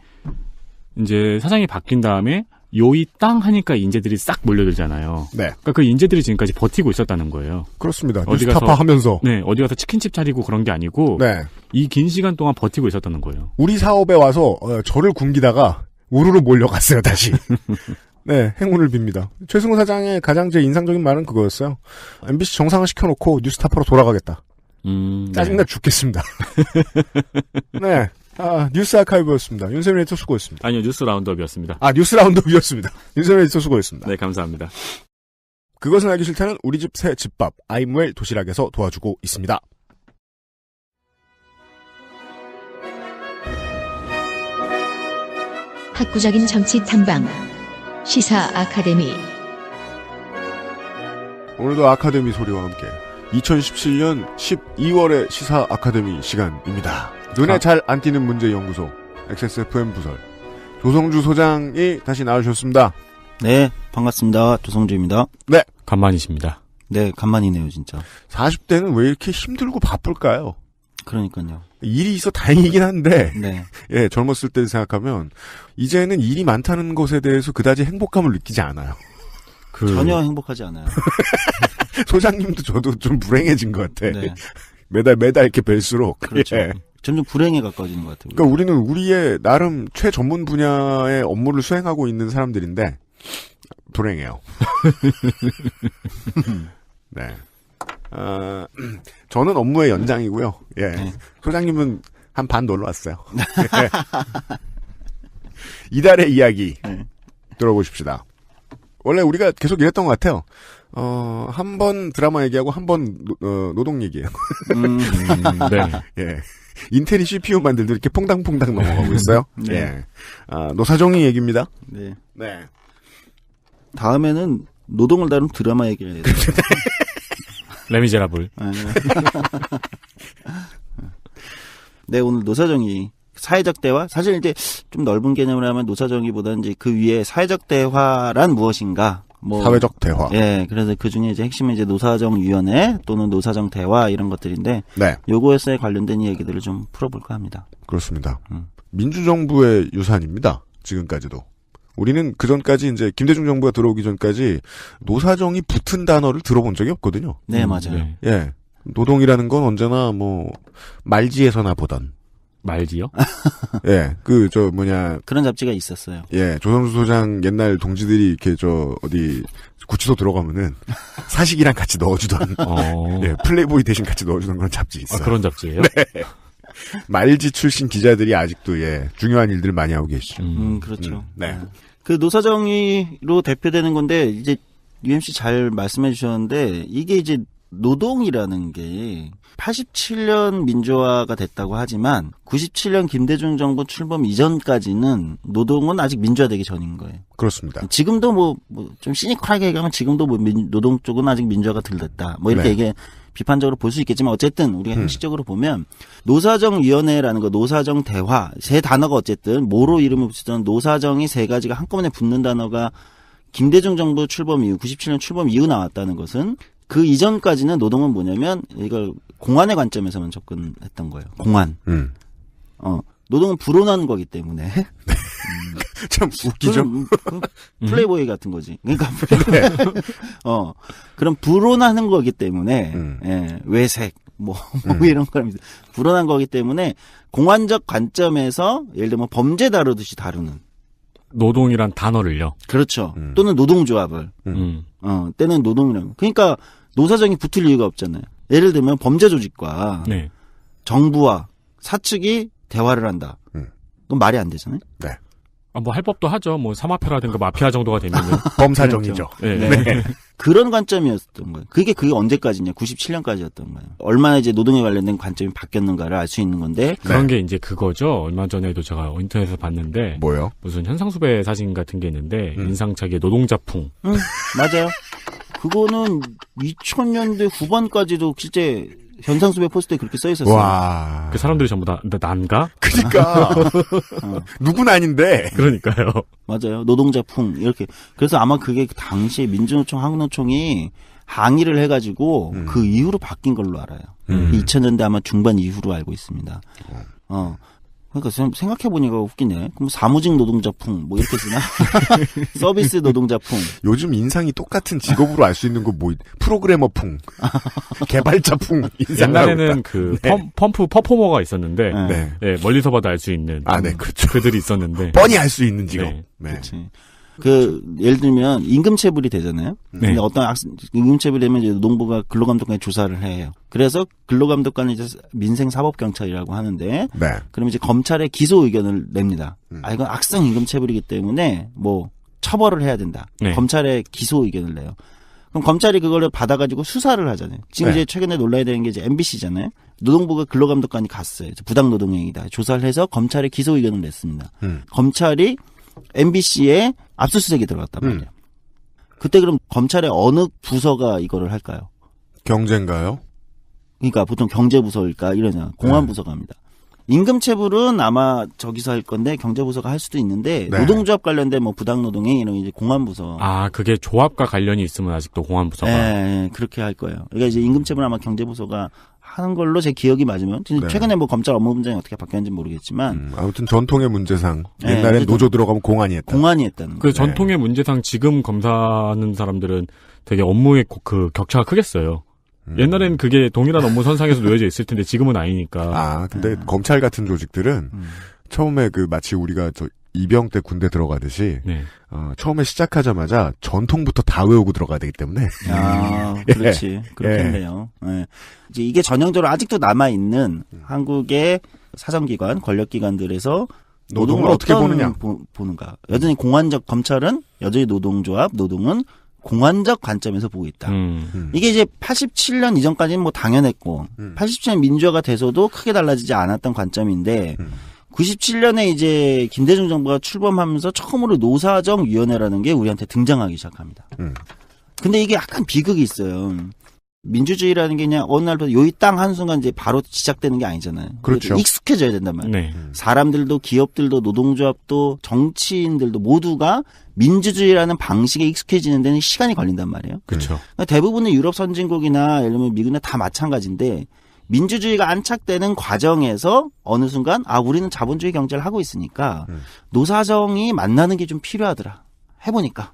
이제 사장이 바뀐 다음에 요이 땅 하니까 인재들이 싹 몰려들잖아요. 네. 그러니까 그 인재들이 지금까지 버티고 있었다는 거예요. 그렇습니다. 어디 뉴스타파 가서, 하면서. 네, 어디 가서 치킨집 차리고 그런 게 아니고 네. 이 긴 시간 동안 버티고 있었다는 거예요. 우리 사업에 와서 저를 굶기다가 우르르 몰려갔어요. 다시. 네, 행운을 빕니다. 최승우 사장의 가장 제 인상적인 말은 그거였어요. MBC 정상화 시켜놓고 뉴스타파로 돌아가겠다. 짜증나 죽겠습니다. 네. 뉴스 아카이브였습니다. 윤세민 에디터 수고했습니다. 아니요, 뉴스 라운드업이었습니다. 뉴스 라운드업이었습니다. 윤세민 에디터 수고했습니다. 네, 감사합니다. 그것은 알기 싫다는 우리 집 새 집밥 아이무엘 도시락에서 도와주고 있습니다. 학구적인 정치 탐방 시사 아카데미. 오늘도 아카데미 소리와 함께 2017년 12월의 시사 아카데미 시간입니다. 눈에 잘 안 띄는 문제 연구소 XSFM 부설 조성주 소장이 다시 나와주셨습니다. 네, 반갑습니다. 조성주입니다. 네, 간만이십니다. 네, 간만이네요, 진짜. 40대는 왜 이렇게 힘들고 바쁠까요? 그러니까요. 일이 있어 다행이긴 한데, 네. 예, 젊었을 때 생각하면 이제는 일이 많다는 것에 대해서 그다지 행복감을 느끼지 않아요. 전혀 행복하지 않아요. 소장님도 저도 좀 불행해진 것 같아. 네. 매달 이렇게 뵐수록. 그렇죠. 예. 점점 불행에 가까워지는 것 같아요. 그러니까 우리는 우리의 나름 최전문 분야의 업무를 수행하고 있는 사람들인데 불행해요. 네. 저는 업무의 연장이고요. 예. 네. 소장님은 한 반 놀러 왔어요. 이달의 이야기 네. 들어보십시다. 원래 우리가 계속 이랬던 것 같아요. 한 번 드라마 얘기하고 한 번 노동 얘기해요. 네. 예. 인텔이 CPU 만들도 이렇게 퐁당퐁당 넘어가고 있어요. 네. 예. 노사정의 얘기입니다. 네. 네. 다음에는 노동을 다룬 드라마 얘기를 해야 돼요. 레미제라블. 네, 오늘 노사정의 사회적 대화, 사실 이제 좀 넓은 개념으로 하면 노사정의보다는 이제 그 위에 사회적 대화란 무엇인가, 사회적 대화. 예, 그래서 그 중에 이제 핵심은 이제 노사정위원회 또는 노사정 대화 이런 것들인데, 네. 요거에 관련된 얘기들을 좀 풀어볼까 합니다. 그렇습니다. 민주정부의 유산입니다. 지금까지도. 우리는 그 전까지 이제 김대중 정부가 들어오기 전까지 노사정이 붙은 단어를 들어본 적이 없거든요. 네, 맞아요. 네. 예. 노동이라는 건 언제나 말지에서나 보던. 말지요? 예. 그런 잡지가 있었어요. 예. 조성수 소장 옛날 동지들이 이렇게 어디 구치소 들어가면은 사식이랑 같이 넣어주던. 예. 플레이보이 대신 같이 넣어주던 그런 잡지 있어요. 그런 잡지예요? 네. 말지 출신 기자들이 아직도 중요한 일들을 많이 하고 계시죠. 그렇죠. 네. 그 노사정의로 대표되는 건데 이제 UMC 잘 말씀해 주셨는데 이게 이제 노동이라는 게 87년 민주화가 됐다고 하지만 97년 김대중 정부 출범 이전까지는 노동은 아직 민주화되기 전인 거예요. 그렇습니다. 지금도 좀 시니컬하게 얘기하면 지금도 노동 쪽은 아직 민주화가 덜 됐다. 이렇게 네. 이게 비판적으로 볼 수 있겠지만 어쨌든 우리가 형식적으로 보면 노사정위원회라는 거, 노사정 대화 세 단어가 어쨌든 뭐로 이름을 붙이든 노사정이 세 가지가 한꺼번에 붙는 단어가 김대중 정부 출범 이후 97년 출범 이후 나왔다는 것은 그 이전까지는 노동은 뭐냐면 이걸 공안의 관점에서만 접근했던 거예요. 공안. 노동은 불온하는 거기 때문에. 참 웃기죠. 플레이보이 같은 거지. 그러니까 그럼 불온하는 거기 때문에 예, 외색 이런 거랍니다. 불온한 거기 때문에 공안적 관점에서 예를 들면 범죄 다루듯이 다루는. 노동이란 단어를요. 그렇죠. 또는 노동조합을. 때는 노동이라고. 그러니까 노사정이 붙을 이유가 없잖아요. 예를 들면 범죄 조직과 네. 정부와 사측이 대화를 한다. 그건 말이 안 되잖아요. 네. 뭐 할 법도 하죠. 뭐 사마피아라든가 마피아 정도가 되면은 범사정이죠. 네. 네. 그런 관점이었던 거예요. 그게 언제까지냐? 97년까지였던 거예요. 얼마나 이제 노동에 관련된 관점이 바뀌었는가를 알 수 있는 건데. 그런 게 이제 그거죠. 얼마 전에도 제가 인터넷에서 봤는데 뭐요? 무슨 현상수배 사진 같은 게 있는데 인상착의 노동자풍. 맞아요. 그거는 2000년대 후반까지도 실제 현상수배 포스터에 그렇게 써 있었어요. 와. 그 사람들이 전부 다 난가? 그러니까 누군 아닌데. 그러니까요. 맞아요. 노동자풍 이렇게. 그래서 아마 그게 당시에 민주노총, 한국노총이 항의를 해가지고 그 이후로 바뀐 걸로 알아요. 2000년대 아마 중반 이후로 알고 있습니다. 그러니까 생각해보니까 웃기네. 그럼 사무직 노동자풍 뭐 이렇게 쓰나? 서비스 노동자풍. 요즘 인상이 똑같은 직업으로 알 수 있는 거 뭐 프로그래머풍, 개발자풍. 옛날에는 그 네. 펌프 퍼포머가 있었는데 네. 네, 멀리서 봐도 알 수 있는 네, 그렇죠. 그들이 있었는데 뻔히 알 수 있는 직업. 네. 네. 그렇지. 예를 들면 임금체불이 되잖아요. 네. 근데 어떤 임금체불이 되면 이제 노동부가 근로감독관에 조사를 해요. 그래서 근로감독관은 이제 민생사법경찰이라고 하는데, 네. 그럼 이제 검찰에 기소 의견을 냅니다. 이건 악성 임금체불이기 때문에 뭐 처벌을 해야 된다. 네. 검찰에 기소 의견을 내요. 그럼 검찰이 그걸 받아가지고 수사를 하잖아요. 지금 네. 이제 최근에 논란이 되는 게 이제 MBC잖아요. 노동부가 근로감독관이 갔어요. 부당노동행위다. 조사를 해서 검찰에 기소 의견을 냈습니다. 검찰이 MBC에 압수수색이 들어갔단 말이에요. 그때 그럼 검찰의 어느 부서가 이거를 할까요? 경제인가요? 그러니까 보통 경제부서일까 이러냐. 공안부서가 합니다. 임금체불은 아마 저기서 할 건데 경제부서가 할 수도 있는데 네. 노동조합 관련된 뭐 부당노동행 이런 이제 공안부서. 그게 조합과 관련이 있으면 아직도 공안부서가. 네, 그렇게 할 거예요. 그러니까 이제 임금체불 아마 경제부서가 하는 걸로 제 기억이 맞으면 네. 최근에 뭐 검찰 업무분장이 어떻게 바뀌었는지 모르겠지만 아무튼 전통의 문제상 네, 옛날엔 노조 들어가면 공안이 했다. 공안이 했다는 그 거예요. 전통의 문제상 지금 검사하는 사람들은 되게 업무의 그 격차가 크겠어요. 옛날엔 그게 동일한 업무 선상에서 놓여져 있을 텐데 지금은 아니니까. 근데 검찰 같은 조직들은 처음에 마치 우리가 이병 때 군대 들어가듯이 네. 처음에 시작하자마자 전통부터 다 외우고 들어가야 되기 때문에. 그렇지. 그렇겠네요. 예. 이제 이게 전형적으로 아직도 남아있는 한국의 사정기관, 권력기관들에서 노동을 어떻게 보느냐. 보는가. 여전히 공안적, 검찰은 여전히 노동조합, 노동은 공안적 관점에서 보고 있다. 이게 이제 87년 이전까지는 뭐 당연했고, 87년 민주화가 돼서도 크게 달라지지 않았던 관점인데, 97년에 이제 김대중 정부가 출범하면서 처음으로 노사정위원회라는 게 우리한테 등장하기 시작합니다. 근데 이게 약간 비극이 있어요. 민주주의라는 게 그냥 어느 날부터 요이 땅 한순간 이제 바로 시작되는 게 아니잖아요. 그렇죠. 익숙해져야 된단 말이에요. 네. 사람들도 기업들도 노동조합도 정치인들도 모두가 민주주의라는 방식에 익숙해지는 데는 시간이 걸린단 말이에요. 그렇죠. 그러니까 대부분의 유럽 선진국이나 예를 들면 미국이나 다 마찬가지인데 민주주의가 안착되는 과정에서 어느 순간 우리는 자본주의 경제를 하고 있으니까 노사정이 만나는 게 좀 필요하더라. 해보니까.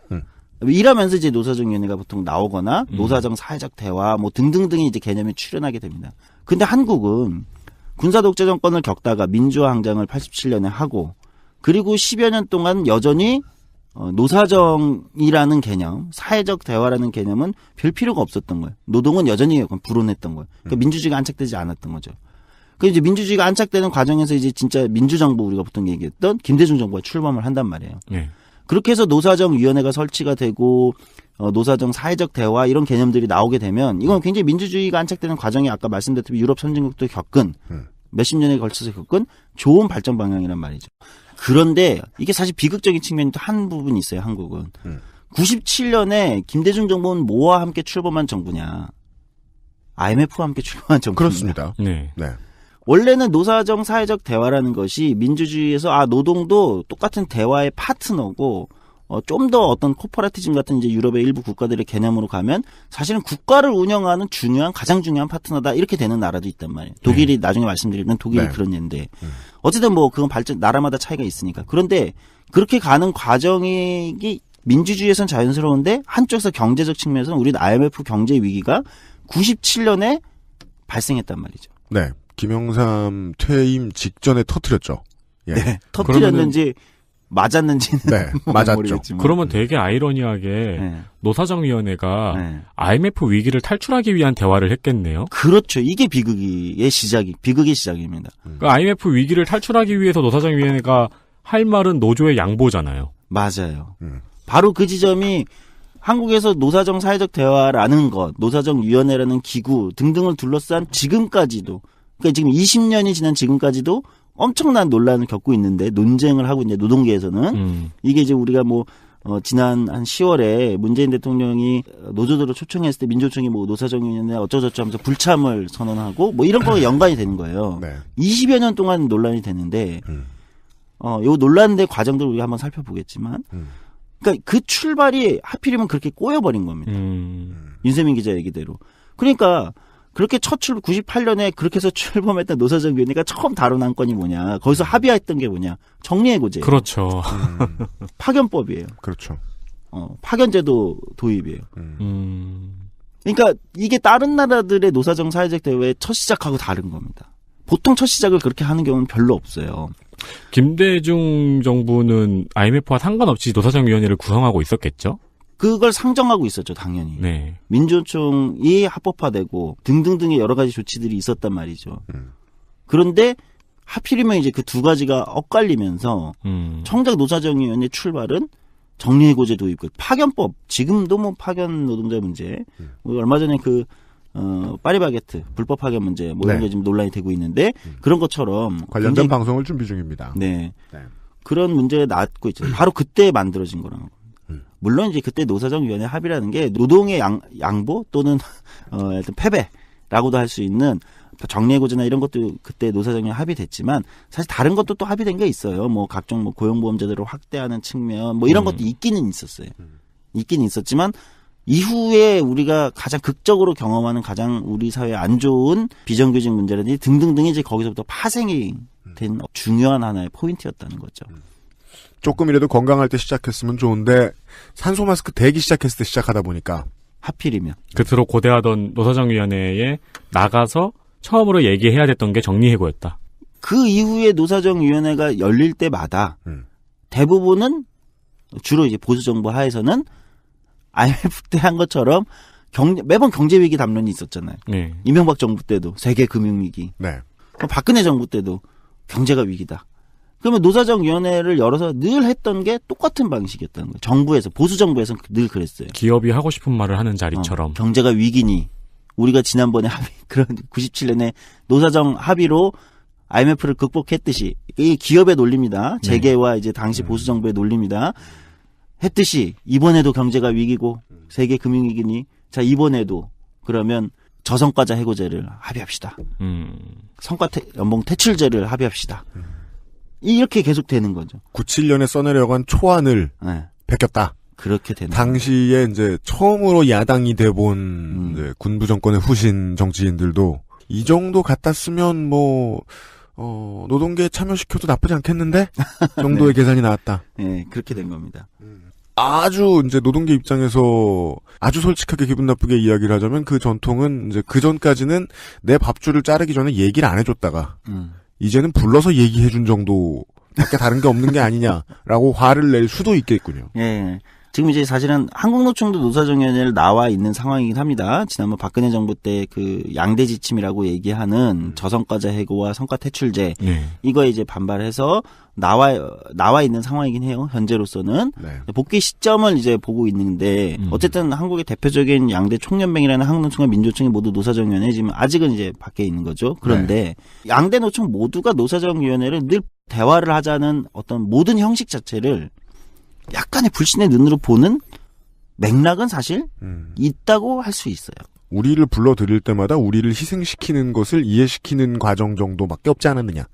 이러면서 이제 노사정위원회가 보통 나오거나 노사정 사회적 대화 뭐 등등등이 이제 개념에 출연하게 됩니다. 근데 한국은 군사 독재 정권을 겪다가 민주화 항쟁을 87년에 하고 그리고 10여 년 동안 여전히 노사정이라는 개념, 사회적 대화라는 개념은 별 필요가 없었던 거예요. 노동은 여전히 불온했던 거예요. 그러니까 민주주의가 안착되지 않았던 거죠. 그 이제 민주주의가 안착되는 과정에서 이제 진짜 민주정부 우리가 보통 얘기했던 김대중 정부가 출범을 한단 말이에요. 네. 그렇게 해서 노사정위원회가 설치가 되고 노사정 사회적 대화 이런 개념들이 나오게 되면 이건 굉장히 민주주의가 안착되는 과정이 아까 말씀드렸듯이 유럽 선진국도 겪은 몇십 년에 걸쳐서 겪은 좋은 발전 방향이란 말이죠. 그런데 이게 사실 비극적인 측면이 또 한 부분이 있어요. 한국은. 97년에 김대중 정부는 뭐와 함께 출범한 정부냐. IMF와 함께 출범한 정부입니다. 그렇습니다. 네. 네. 원래는 노사정 사회적 대화라는 것이 민주주의에서 노동도 똑같은 대화의 파트너고 좀 더 어떤 코퍼레티즘 같은 이제 유럽의 일부 국가들의 개념으로 가면 사실은 국가를 운영하는 가장 중요한 파트너다 이렇게 되는 나라도 있단 말이에요. 독일이 나중에 말씀드리면 독일이 네. 그런 예인데 어쨌든 뭐 그건 나라마다 차이가 있으니까. 그런데 그렇게 가는 과정이 민주주의에선 자연스러운데 한쪽에서 경제적 측면에서는 우리는 IMF 경제 위기가 97년에 발생했단 말이죠. 네. 김영삼 퇴임 직전에 터뜨렸죠. 예. 네. 터뜨렸는지 맞았는지는 네, 뭐 맞았죠. 모르겠지만. 그러면 되게 아이러니하게 네. 노사정위원회가 네. IMF 위기를 탈출하기 위한 대화를 했겠네요. 그렇죠. 이게 비극의 시작입니다. 그 IMF 위기를 탈출하기 위해서 노사정위원회가 할 말은 노조의 양보잖아요. 맞아요. 바로 그 지점이 한국에서 노사정 사회적 대화라는 것, 노사정위원회라는 기구 등등을 둘러싼 지금까지도, 그러니까 지금 20년이 지난 지금까지도 엄청난 논란을 겪고 있는데, 논쟁을 하고 있는데, 노동계에서는. 이게 이제 우리가 지난 한 10월에 문재인 대통령이 노조들을 초청했을 때 민주총이 노사정위원회 어쩌저쩌 하면서 불참을 선언하고 이런 거가 연관이 되는 거예요. 네. 20여 년 동안 논란이 되는데, 요 논란의 과정들 우리가 한번 살펴보겠지만, 그러니까 그 출발이 하필이면 그렇게 꼬여버린 겁니다. 윤세민 기자 얘기대로. 그러니까 그렇게 98년에 그렇게 해서 출범했던 노사정위원회가 처음 다룬 안건이 뭐냐. 거기서 합의했던 게 뭐냐. 정리해고제. 그렇죠. 파견법이에요. 그렇죠. 파견제도 도입이에요. 그러니까 이게 다른 나라들의 노사정 사회적 대화의 첫 시작하고 다른 겁니다. 보통 첫 시작을 그렇게 하는 경우는 별로 없어요. 김대중 정부는 IMF와 상관없이 노사정위원회를 구성하고 있었겠죠? 그걸 상정하고 있었죠, 당연히. 네. 민주총이 합법화되고 등등등의 여러 가지 조치들이 있었단 말이죠. 그런데 하필이면 이제 그 두 가지가 엇갈리면서 청작 노사정위원회 출발은 정리해고제 도입, 파견법, 지금도 파견 노동자 문제, 얼마 전에 파리바게트 불법 파견 문제 이런 네. 게 지금 논란이 되고 있는데 그런 것처럼 관련된 방송을 준비 중입니다. 네. 네. 그런 문제가 낳고 있죠. 바로 그때 만들어진 거라는 겁니다. 물론 이제 그때 노사정위원회 합의라는 게 노동의 양보 또는 일단 패배라고도 할 수 있는 정리해고제나 이런 것도 그때 노사정위원회 합의됐지만 사실 다른 것도 또 합의된 게 있어요. 각종 고용보험 제도를 확대하는 측면 이런 것도 있기는 있었어요. 있기는 있었지만 이후에 우리가 가장 극적으로 경험하는 가장 우리 사회에 안 좋은 비정규직 문제라든지 등등등이 이제 거기서부터 파생이 된 중요한 하나의 포인트였다는 거죠. 조금이라도 건강할 때 시작했으면 좋은데 산소 마스크 대기 시작했을 때 시작하다 보니까 하필이면 그토록 고대하던 노사정위원회에 나가서 처음으로 얘기해야 됐던 게 정리해고였다. 그 이후에 노사정위원회가 열릴 때마다 대부분은 주로 이제 보수 정부 하에서는 IMF 때 한 것처럼 매번 경제 위기 담론이 있었잖아요. 네. 이명박 정부 때도 세계 금융 위기. 네. 박근혜 정부 때도 경제가 위기다. 그러면 노사정위원회를 열어서 늘 했던 게 똑같은 방식이었다는 거예요. 정부에서 보수 정부에서는 늘 그랬어요. 기업이 하고 싶은 말을 하는 자리처럼. 경제가 위기니 우리가 지난번에 그런 97년에 노사정 합의로 IMF를 극복했듯이 이게 기업의 논리입니다. 재계와 이제 당시 보수 정부의 논리입니다. 했듯이 이번에도 경제가 위기고 세계 금융 위기니 자 이번에도 그러면 저성과자 해고제를 합의합시다. 연봉 퇴출제를 합의합시다. 이렇게 계속 되는 거죠. 97년에 써내려고 한 초안을 네. 베꼈다. 그렇게 되는 당시에 이제 처음으로 야당이 돼본 이제 군부 정권의 후신 정치인들도 이 정도 같았으면 노동계에 참여시켜도 나쁘지 않겠는데 정도의 네. 계산이 나왔다. 네, 그렇게 된 겁니다. 아주 이제 노동계 입장에서 아주 솔직하게 기분 나쁘게 이야기를 하자면 그 전통은 이제 그 전까지는 내 밥줄을 자르기 전에 얘기를 안 해줬다가 이제는 불러서 얘기해준 정도밖에 다른 게 없는 게 아니냐라고 화를 낼 수도 있겠군요. 예. 지금 이제 사실은 한국노총도 노사정위원회를 나와 있는 상황이긴 합니다. 지난번 박근혜 정부 때 그 양대 지침이라고 얘기하는 저성과자 해고와 성과 퇴출제 이거에 이제 반발해서 나와 있는 상황이긴 해요. 현재로서는 네. 복귀 시점을 이제 보고 있는데 어쨌든 한국의 대표적인 양대 총연맹이라는 한국노총과 민주노총이 모두 노사정위원회 지금 아직은 이제 밖에 있는 거죠. 그런데 양대 노총 모두가 노사정위원회를 늘 대화를 하자는 어떤 모든 형식 자체를 약간의 불신의 눈으로 보는 맥락은 사실 있다고 할 수 있어요. 우리를 불러들일 때마다 우리를 희생시키는 것을 이해시키는 과정 정도밖에 없지 않았느냐.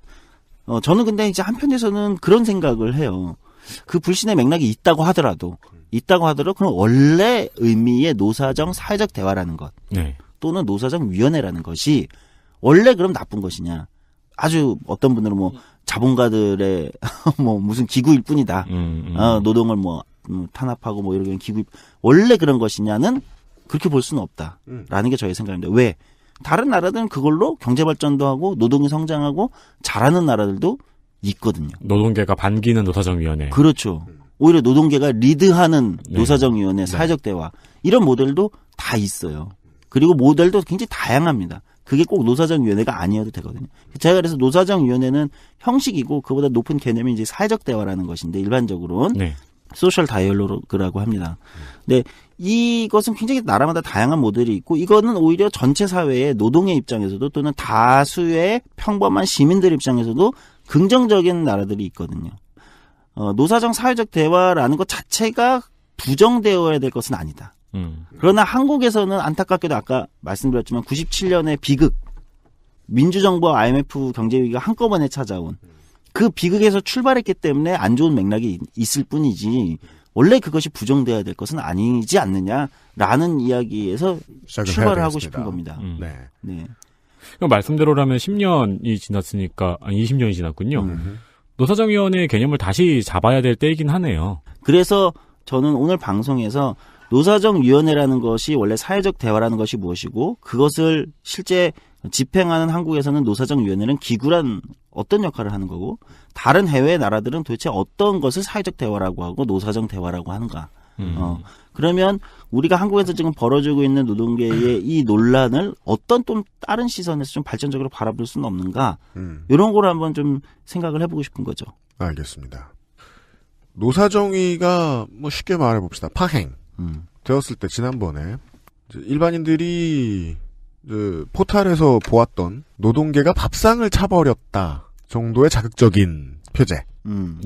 저는 근데 이제 한편에서는 그런 생각을 해요. 그 불신의 맥락이 있다고 하더라도 그럼 원래 의미의 노사정 사회적 대화라는 것 또는 노사정 위원회라는 것이 원래 그럼 나쁜 것이냐. 아주 어떤 분들은 자본가들의 무슨 기구일 뿐이다. 노동을 탄압하고 이런 기구 원래 그런 것이냐는 그렇게 볼 수는 없다라는 게 저의 생각입니다. 왜? 다른 나라들은 그걸로 경제 발전도 하고 노동이 성장하고 잘하는 나라들도 있거든요. 노동계가 반기는 노사정위원회. 그렇죠. 오히려 노동계가 리드하는 네. 노사정위원회, 사회적 대화 이런 모델도 다 있어요. 그리고 모델도 굉장히 다양합니다. 그게 꼭 노사정위원회가 아니어도 되거든요. 제가 그래서 노사정위원회는 형식이고 그보다 높은 개념이 이제 사회적 대화라는 것인데 일반적으로는 네. 소셜 다이얼로그라고 합니다. 근데 이것은 굉장히 나라마다 다양한 모델이 있고 이거는 오히려 전체 사회의 노동의 입장에서도 또는 다수의 평범한 시민들 입장에서도 긍정적인 나라들이 있거든요. 노사정 사회적 대화라는 것 자체가 부정되어야 될 것은 아니다. 그러나 한국에서는 안타깝게도 아까 말씀드렸지만 97년에 비극, 민주정부와 IMF 경제위기가 한꺼번에 찾아온 그 비극에서 출발했기 때문에 안 좋은 맥락이 있을 뿐이지 원래 그것이 부정돼야 될 것은 아니지 않느냐라는 이야기에서 출발을 하고 싶은 겁니다. 네. 네. 말씀대로라면 10년이 지났으니까 20년이 지났군요. 노사정위원회의 개념을 다시 잡아야 될 때이긴 하네요. 그래서 저는 오늘 방송에서 노사정위원회라는 것이 원래 사회적 대화라는 것이 무엇이고 그것을 실제 집행하는 한국에서는 노사정위원회는 기구란 어떤 역할을 하는 거고 다른 해외 나라들은 도대체 어떤 것을 사회적 대화라고 하고 노사정 대화라고 하는가. 그러면 우리가 한국에서 지금 벌어지고 있는 노동계의 이 논란을 어떤 또 다른 시선에서 좀 발전적으로 바라볼 수는 없는가. 이런 걸 한번 좀 생각을 해보고 싶은 거죠. 알겠습니다. 노사정위가 뭐 쉽게 말해봅시다. 파행 되었을 때 지난번에 일반인들이 포탈에서 보았던 노동계가 밥상을 차버렸다 정도의 자극적인 표제.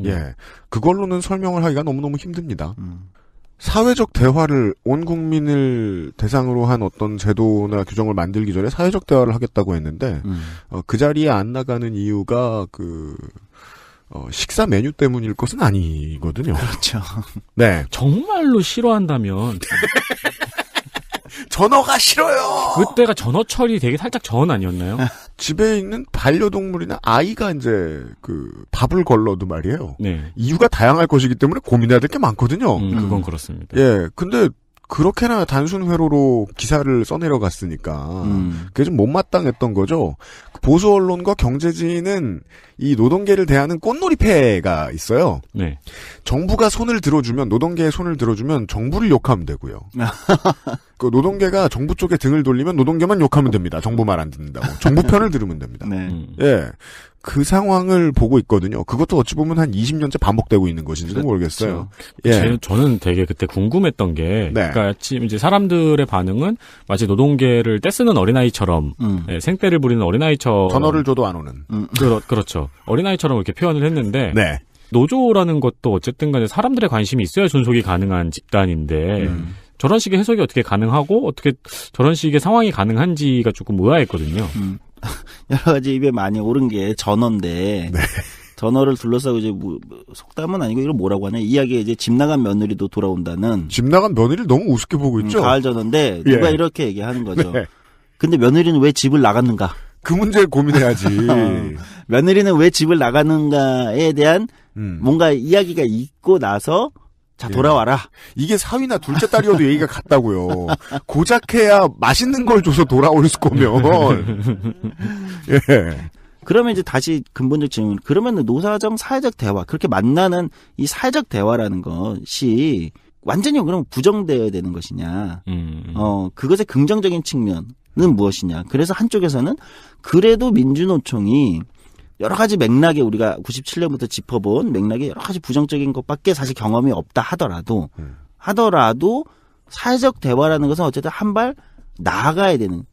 예, 그걸로는 설명을 하기가 너무너무 힘듭니다. 사회적 대화를 온 국민을 대상으로 한 어떤 제도나 규정을 만들기 전에 사회적 대화를 하겠다고 했는데 그 자리에 안 나가는 이유가 식사 메뉴 때문일 것은 아니거든요. 그렇죠. 네. 정말로 싫어한다면 전어가 싫어요. 그때가 전어철이 되게 살짝 전 아니었나요? 집에 있는 반려동물이나 아이가 이제 밥을 걸러도 말이에요. 네. 이유가 다양할 것이기 때문에 고민해야 될 게 많거든요. 그건 그렇습니다. 예, 근데 그렇게나 단순 회로로 기사를 써내려갔으니까 그게 좀 못마땅했던 거죠. 보수 언론과 경제지는 이 노동계를 대하는 꽃놀이패가 있어요. 네. 정부가 손을 들어주면 노동계에 손을 들어주면 정부를 욕하면 되고요. 그 노동계가 정부 쪽에 등을 돌리면 노동계만 욕하면 됩니다. 정부 말 안 듣는다고. 정부 편을 들으면 됩니다. 네. 예. 그 상황을 보고 있거든요. 그것도 어찌 보면 한 20년째 반복되고 있는 것인지도 모르겠어요. 예. 저는 되게 그때 궁금했던 게, 네. 그러니까 이제 사람들의 반응은 마치 노동계를 떼쓰는 어린아이처럼, 예, 생떼를 부리는 어린아이처럼. 전어를 줘도 안 오는. 그렇죠. 어린아이처럼 이렇게 표현을 했는데, 네. 노조라는 것도 어쨌든 간에 사람들의 관심이 있어야 존속이 가능한 집단인데, 저런 식의 해석이 어떻게 가능하고, 어떻게 저런 식의 상황이 가능한지가 조금 의아했거든요. 여러 가지 입에 많이 오른 게 전어인데 네. 전어를 둘러싸고 이제 속담은 아니고 이걸 뭐라고 하냐 이야기에 이제 집 나간 며느리도 돌아온다는 집 나간 며느리를 너무 우습게 보고 있죠. 가을 전어인데 누가 예. 이렇게 얘기하는 거죠. 네. 근데 며느리는 왜 집을 나갔는가? 그 문제를 고민해야지. 며느리는 왜 집을 나가는가에 대한 뭔가 이야기가 있고 나서 자 돌아와라. 이게 사위나 둘째 딸이어도 얘기가 같다고요. 고작해야 맛있는 걸 줘서 돌아올 거면. 예. 그러면 이제 다시 근본적 질문. 그러면 노사정 사회적 대화 그렇게 만나는 이 사회적 대화라는 것이 완전히 그럼 부정되어야 되는 것이냐? 그것의 긍정적인 측면은 무엇이냐? 그래서 한쪽에서는 그래도 민주노총이 여러 가지 맥락에 우리가 97년부터 짚어본 맥락에 여러 가지 부정적인 것밖에 사실 경험이 없다 하더라도 사회적 대화라는 것은 어쨌든 한 발 나아가야 되는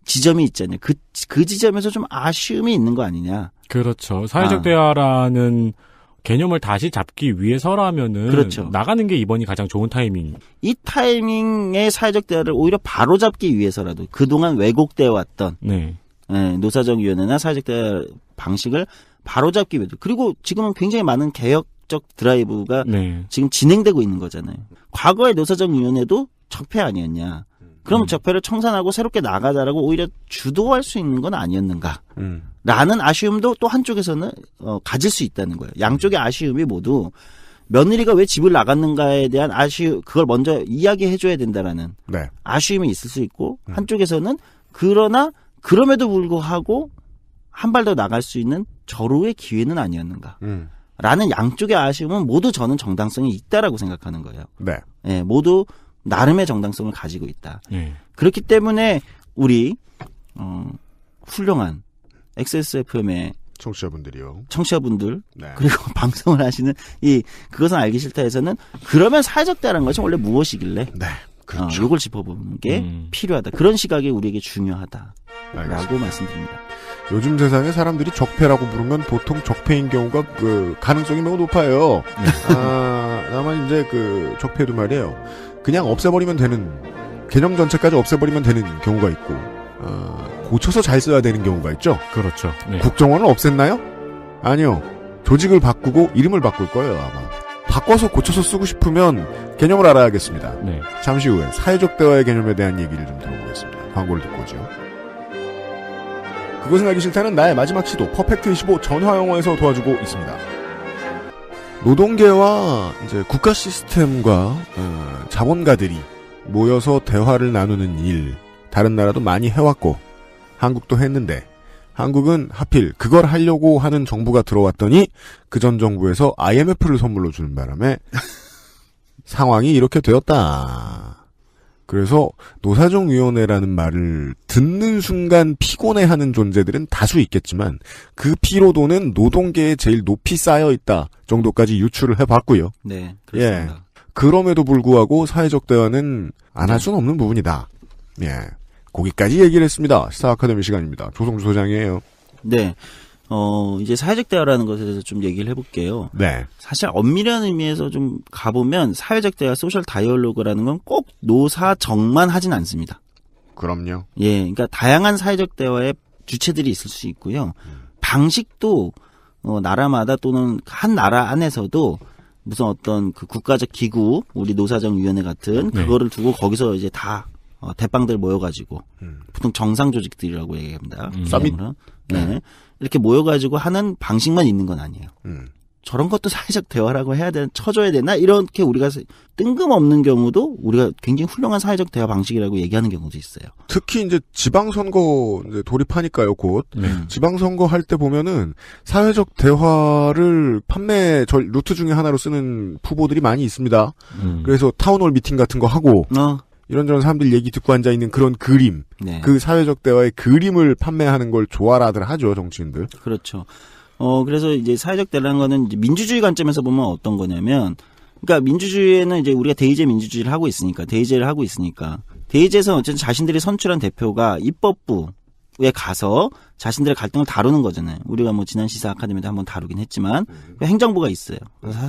지점이 있잖아요. 그 지점에서 좀 아쉬움이 있는 거 아니냐. 그렇죠. 사회적 대화라는 개념을 다시 잡기 위해서라면은 그렇죠. 나가는 게 이번이 가장 좋은 타이밍. 이 타이밍의 사회적 대화를 오히려 바로잡기 위해서라도 그동안 왜곡되어 왔던 네. 네, 노사정위원회나 사회적 대화 방식을 바로잡기 위해서 그리고 지금은 굉장히 많은 개혁적 드라이브가 네. 지금 진행되고 있는 거잖아요. 과거의 노사정위원회도 적폐 아니었냐. 그럼 적폐를 청산하고 새롭게 나가자라고 오히려 주도할 수 있는 건 아니었는가. 라는 아쉬움도 또 한쪽에서는 가질 수 있다는 거예요. 양쪽의 아쉬움이 모두 며느리가 왜 집을 나갔는가에 대한 그걸 먼저 이야기해줘야 된다라는 네. 아쉬움이 있을 수 있고 한쪽에서는 그럼에도 불구하고 한 발 더 나갈 수 있는 절호의 기회는 아니었는가. 라는 양쪽의 아쉬움은 모두 저는 정당성이 있다라고 생각하는 거예요. 네. 예, 모두 나름의 정당성을 가지고 있다. 네. 그렇기 때문에 우리 훌륭한 XSFM의 청취자분들 네. 그리고 방송을 하시는 그것은 알기 싫다에서는 그러면 사회적 대화라는 것이 원래 무엇이길래 네. 그렇죠. 이걸 짚어보는 게 필요하다. 그런 시각이 우리에게 중요하다라고 알겠습니다. 말씀드립니다. 요즘 세상에 사람들이 적폐라고 부르면 보통 적폐인 경우가 가능성이 매우 높아요. 다만 이제 적폐도 말이에요. 그냥 없애버리면 되는 개념 전체까지 없애버리면 되는 경우가 있고 고쳐서 잘 써야 되는 경우가 있죠. 그렇죠. 네. 국정원을 없앴나요? 아니요. 조직을 바꾸고 이름을 바꿀 거예요 아마. 바꿔서 고쳐서 쓰고 싶으면 개념을 알아야겠습니다. 네. 잠시 후에 사회적 대화의 개념에 대한 얘기를 좀 들어보겠습니다. 광고를 듣고 오죠. 그것은 알기 싫다는 나의 마지막 시도 퍼펙트25 전화영어에서 도와주고 있습니다. 노동계와 이제 국가 시스템과 자본가들이 모여서 대화를 나누는 일 다른 나라도 많이 해왔고 한국도 했는데 한국은 하필 그걸 하려고 하는 정부가 들어왔더니 그 전 정부에서 IMF를 선물로 주는 바람에 상황이 이렇게 되었다. 그래서 노사정위원회라는 말을 듣는 순간 피곤해하는 존재들은 다수 있겠지만 그 피로도는 노동계에 제일 높이 쌓여있다 정도까지 유추를 해봤고요. 네, 그렇습니다. 예. 그럼에도 불구하고 사회적 대화는 안 할 수는 없는 부분이다. 예. 거기까지 얘기를 했습니다. 시사 아카데미 시간입니다. 조성주 소장이에요. 네. 이제 사회적 대화라는 것에 대해서 좀 얘기를 해볼게요. 네. 사실 엄밀한 의미에서 좀 가보면 사회적 대화, 소셜 다이얼로그라는 건 꼭 노사정만 하진 않습니다. 그럼요. 예, 그러니까 다양한 사회적 대화의 주체들이 있을 수 있고요. 방식도 나라마다 또는 한 나라 안에서도 무슨 어떤 그 국가적 기구, 우리 노사정위원회 같은 그거를 두고 거기서 이제 다 대빵들 모여가지고 보통 정상 조직들이라고 얘기합니다. 서밋. 네. 이렇게 모여가지고 하는 방식만 있는 건 아니에요. 저런 것도 사회적 대화라고 해야 되나, 쳐줘야 되나 이렇게 우리가 뜬금없는 경우도 우리가 굉장히 훌륭한 사회적 대화 방식이라고 얘기하는 경우도 있어요. 특히 이제 지방선거 이제 돌입하니까요, 곧. 지방선거 할 때 보면은 사회적 대화를 판매 루트 중에 하나로 쓰는 후보들이 많이 있습니다. 그래서 타운홀 미팅 같은 거 하고 이런저런 사람들 얘기 듣고 앉아있는 그런 그림, 네. 그 사회적 대화의 그림을 판매하는 걸 좋아라들 하죠, 정치인들. 그렇죠. 그래서 이제 사회적 대화라는 거는 이제 민주주의 관점에서 보면 어떤 거냐면, 그러니까 민주주의에는 이제 우리가 대의제 민주주의를 하고 있으니까, 대의제를 하고 있으니까, 대의제에서는 어쨌든 자신들이 선출한 대표가 입법부에 가서 자신들의 갈등을 다루는 거잖아요. 우리가 뭐 지난 시사 아카데미도 한번 다루긴 했지만, 행정부가 있어요.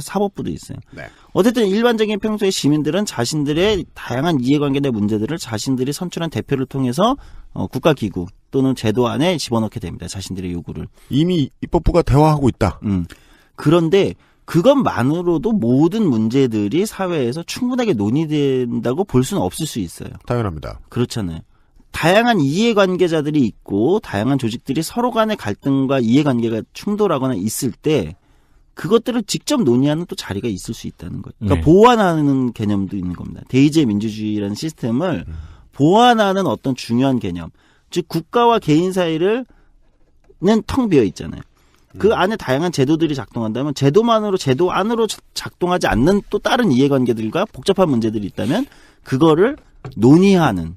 사법부도 있어요. 네. 어쨌든 일반적인 평소에 시민들은 자신들의 다양한 이해관계의 문제들을 자신들이 선출한 대표를 통해서 국가기구 또는 제도 안에 집어넣게 됩니다. 자신들의 요구를. 이미 입법부가 대화하고 있다. 그런데 그것만으로도 모든 문제들이 사회에서 충분하게 논의된다고 볼 수는 없을 수 있어요. 당연합니다. 그렇잖아요. 다양한 이해관계자들이 있고 다양한 조직들이 서로 간의 갈등과 이해관계가 충돌하거나 있을 때 그것들을 직접 논의하는 또 자리가 있을 수 있다는 거예요. 그러니까 보완하는 개념도 있는 겁니다. 대의제 민주주의라는 시스템을 보완하는 어떤 중요한 개념. 즉 국가와 개인 사이는 텅 비어 있잖아요. 그 안에 다양한 제도들이 작동한다면 제도 안으로 작동하지 않는 또 다른 이해관계들과 복잡한 문제들이 있다면 그거를 논의하는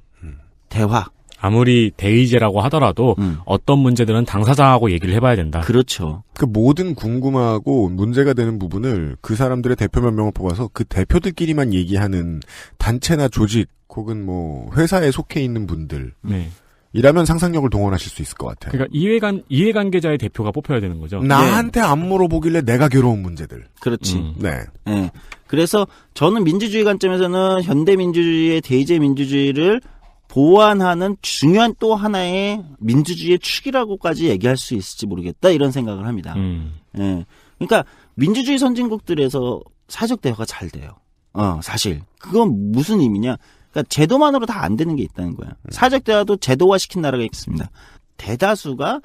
대화. 아무리 대의제라고 하더라도 어떤 문제들은 당사자하고 얘기를 해봐야 된다. 그렇죠. 그 모든 궁금하고 문제가 되는 부분을 그 사람들의 대표 몇 명을 뽑아서 그 대표들끼리만 얘기하는 단체나 조직 혹은 뭐 회사에 속해 있는 분들. 네. 이라면 상상력을 동원하실 수 있을 것 같아요. 그러니까 이해관계자의 대표가 뽑혀야 되는 거죠. 나한테 안 물어보길래 내가 괴로운 문제들. 그렇지. 네. 네. 그래서 저는 민주주의 관점에서는 현대민주주의의 대의제 민주주의를 보완하는 중요한 또 하나의 민주주의의 축이라고까지 얘기할 수 있을지 모르겠다 이런 생각을 합니다. 예. 그러니까 민주주의 선진국들에서 사회적 대화가 잘 돼요. 사실 그건 무슨 의미냐? 그러니까 제도만으로 다 안 되는 게 있다는 거예요. 사회적 대화도 제도화시킨 나라가 있습니다. 대다수가